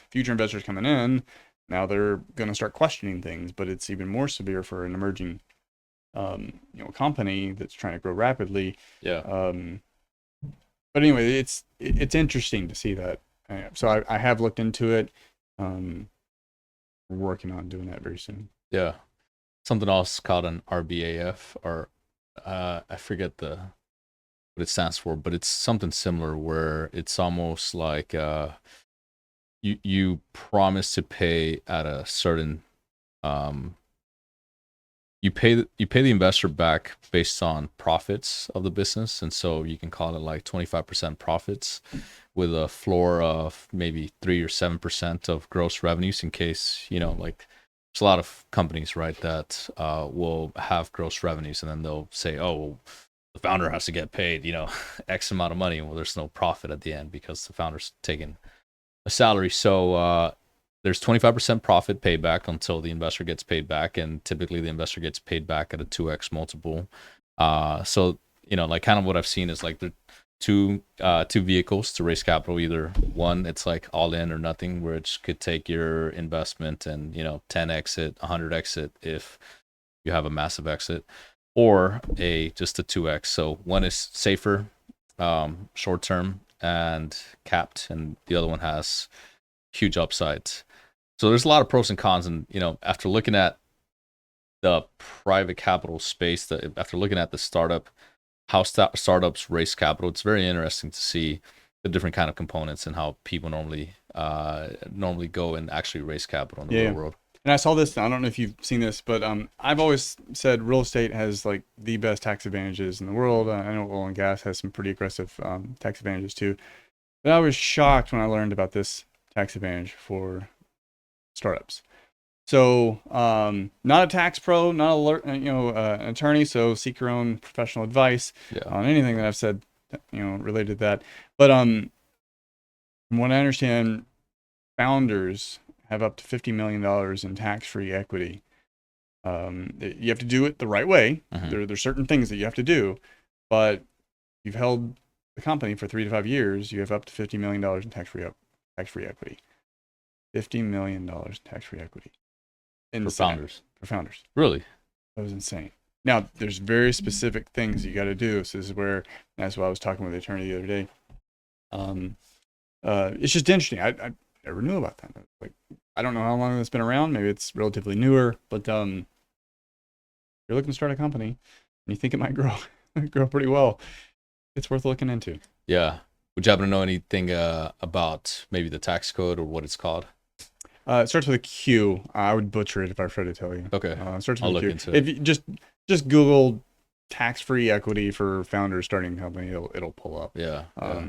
future investors coming in, now they're going to start questioning things. But it's even more severe for an emerging, company that's trying to grow rapidly. Yeah. But anyway, it's interesting to see that. So I have looked into it. We're working on doing that very soon. Yeah. Something else called an RBAF, or I forget what it stands for, but it's something similar where it's almost like you promise to pay at a certain you pay the investor back based on profits of the business, and so you can call it like 25% profits with a floor of maybe 3 or 7% of gross revenues in case like. There's a lot of companies, right, that will have gross revenues, and then they'll say, oh, well, the founder has to get paid, X amount of money. Well, there's no profit at the end because the founder's taking a salary. So there's 25% profit payback until the investor gets paid back, and typically the investor gets paid back at a 2x multiple. So like kind of what I've seen is like the two vehicles to raise capital. Either one, it's like all in or nothing, which could take your investment and 10 exit, 100 exit if you have a massive exit, or just a 2x. So one is safer, short term and capped, and the other one has huge upsides. So there's a lot of pros and cons, and after looking at the private capital space, after looking at the startup, how startups raise capital, it's very interesting to see the different kind of components and how people normally go and actually raise capital in the real world. And I saw this, I don't know if you've seen this, but I've always said real estate has like the best tax advantages in the world. I know oil and gas has some pretty aggressive tax advantages too. But I was shocked when I learned about this tax advantage for startups. So, not a tax pro, not an attorney. So seek your own professional advice Yeah. on anything that I've said, related to that. But from what I understand, founders have up to $50 million in tax-free equity. You have to do it the right way. There's certain things that you have to do, but you've held the company for 3 to 5 years, you have up to $50 million in tax-free equity. $50 million in tax-free equity. For founders. Really? That was insane. Now, there's very specific things you got to do. So this is where, that's what I was talking with the attorney the other day. It's just interesting. I never knew about that. Like, I don't know how long it's been around. Maybe it's relatively newer, but you're looking to start a company and you think it might grow pretty well, it's worth looking into. Yeah. Would you happen to know anything about maybe the tax code or what it's called? It starts with a Q. I would butcher it if I tried to tell you. Okay. It starts with I'll a look Q. into it. If you just Google tax-free equity for founders starting a company, it'll pull up. Yeah.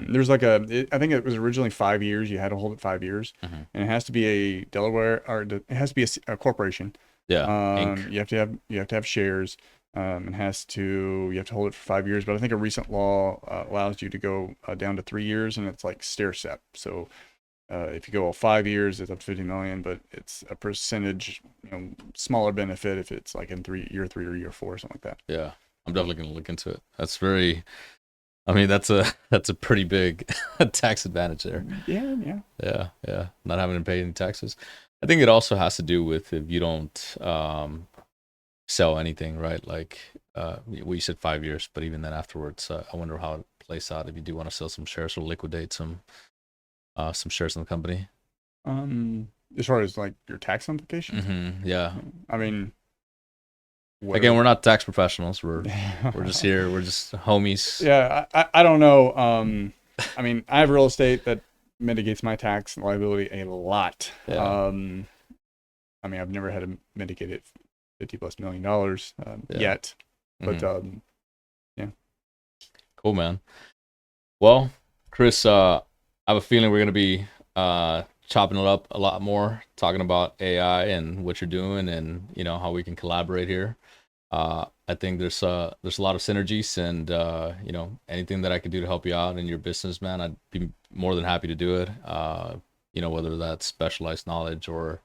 There's like I think it was originally 5 years. You had to hold it 5 years, and it has to be a Delaware, or it has to be a corporation. Yeah. Inc. You have to have shares. You have to hold it for 5 years. But I think a recent law allows you to go down to 3 years, and it's like stair step. So if you go 5 years, it's up to 50 million, but it's a percentage, smaller benefit if it's like in year 3 or year 4 or something like that. Yeah. I'm definitely going to look into it. That's a pretty big tax advantage there. Yeah. Not having to pay any taxes. I think it also has to do with if you don't sell anything, right? Like you said 5 years, but even then afterwards, I wonder how it plays out if you do want to sell some shares or liquidate some shares in the company. As far as like your tax implications? Yeah. I mean, again, we're not tax professionals. We're just here. We're just homies. Yeah, I don't know. I mean, I have real estate that mitigates my tax liability a lot. Yeah. I mean, I've never had to mitigate it $50+ million yet, but yeah. Cool, man. Well, Chris, I have a feeling we're gonna be chopping it up a lot more, talking about AI and what you're doing, and how we can collaborate here. I think there's a lot of synergies, and anything that I could do to help you out in your business, man, I'd be more than happy to do it. Whether that's specialized knowledge or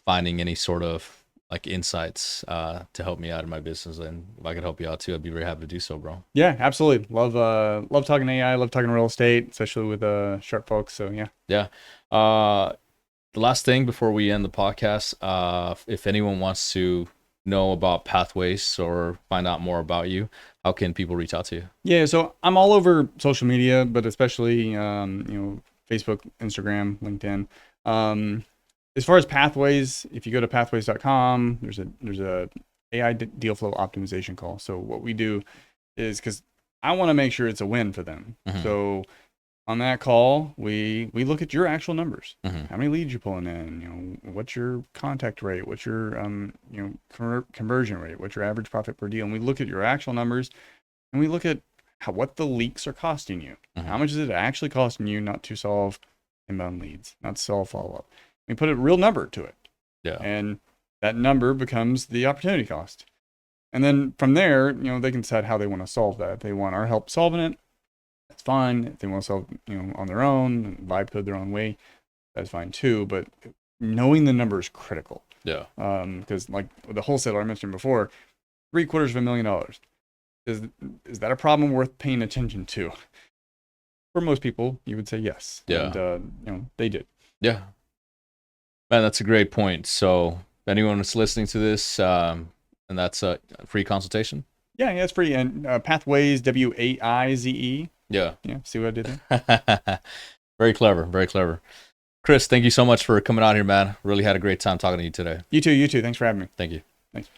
finding any sort of like insights to help me out in my business, and if I could help you out too, I'd be very happy to do so, bro. Yeah, absolutely. Love talking AI, love talking real estate, especially with sharp folks. So yeah. The last thing before we end the podcast, if anyone wants to know about Pathways or find out more about you, how can people reach out to you? Yeah, so I'm all over social media, but especially Facebook, Instagram, LinkedIn. As far as Pathways, if you go to pathways.com, there's a AI deal flow optimization call. So what we do is, because I want to make sure it's a win for them. So on that call, we look at your actual numbers. How many leads you're pulling in, what's your contact rate, what's your conversion rate, what's your average profit per deal, and we look at your actual numbers, and we look at what the leaks are costing you. How much is it actually costing you not to solve inbound leads, not to solve follow-up? We put a real number to it. Yeah. And that number becomes the opportunity cost. And then from there, they can decide how they want to solve that. If they want our help solving it, that's fine. If they want to solve, on their own, vibe code their own way, that's fine too. But knowing the number is critical. Yeah. Because like the wholesaler I mentioned before, $750,000. Is that a problem worth paying attention to? For most people, you would say yes. Yeah. And they did. Yeah. Man, that's a great point. So if anyone is listening to this, and that's a free consultation? Yeah, it's free. And Pathways, WAIZE. Yeah. Yeah, see what I did there? Very clever, very clever. Chris, thank you so much for coming out here, man. Really had a great time talking to you today. You too. Thanks for having me. Thank you. Thanks.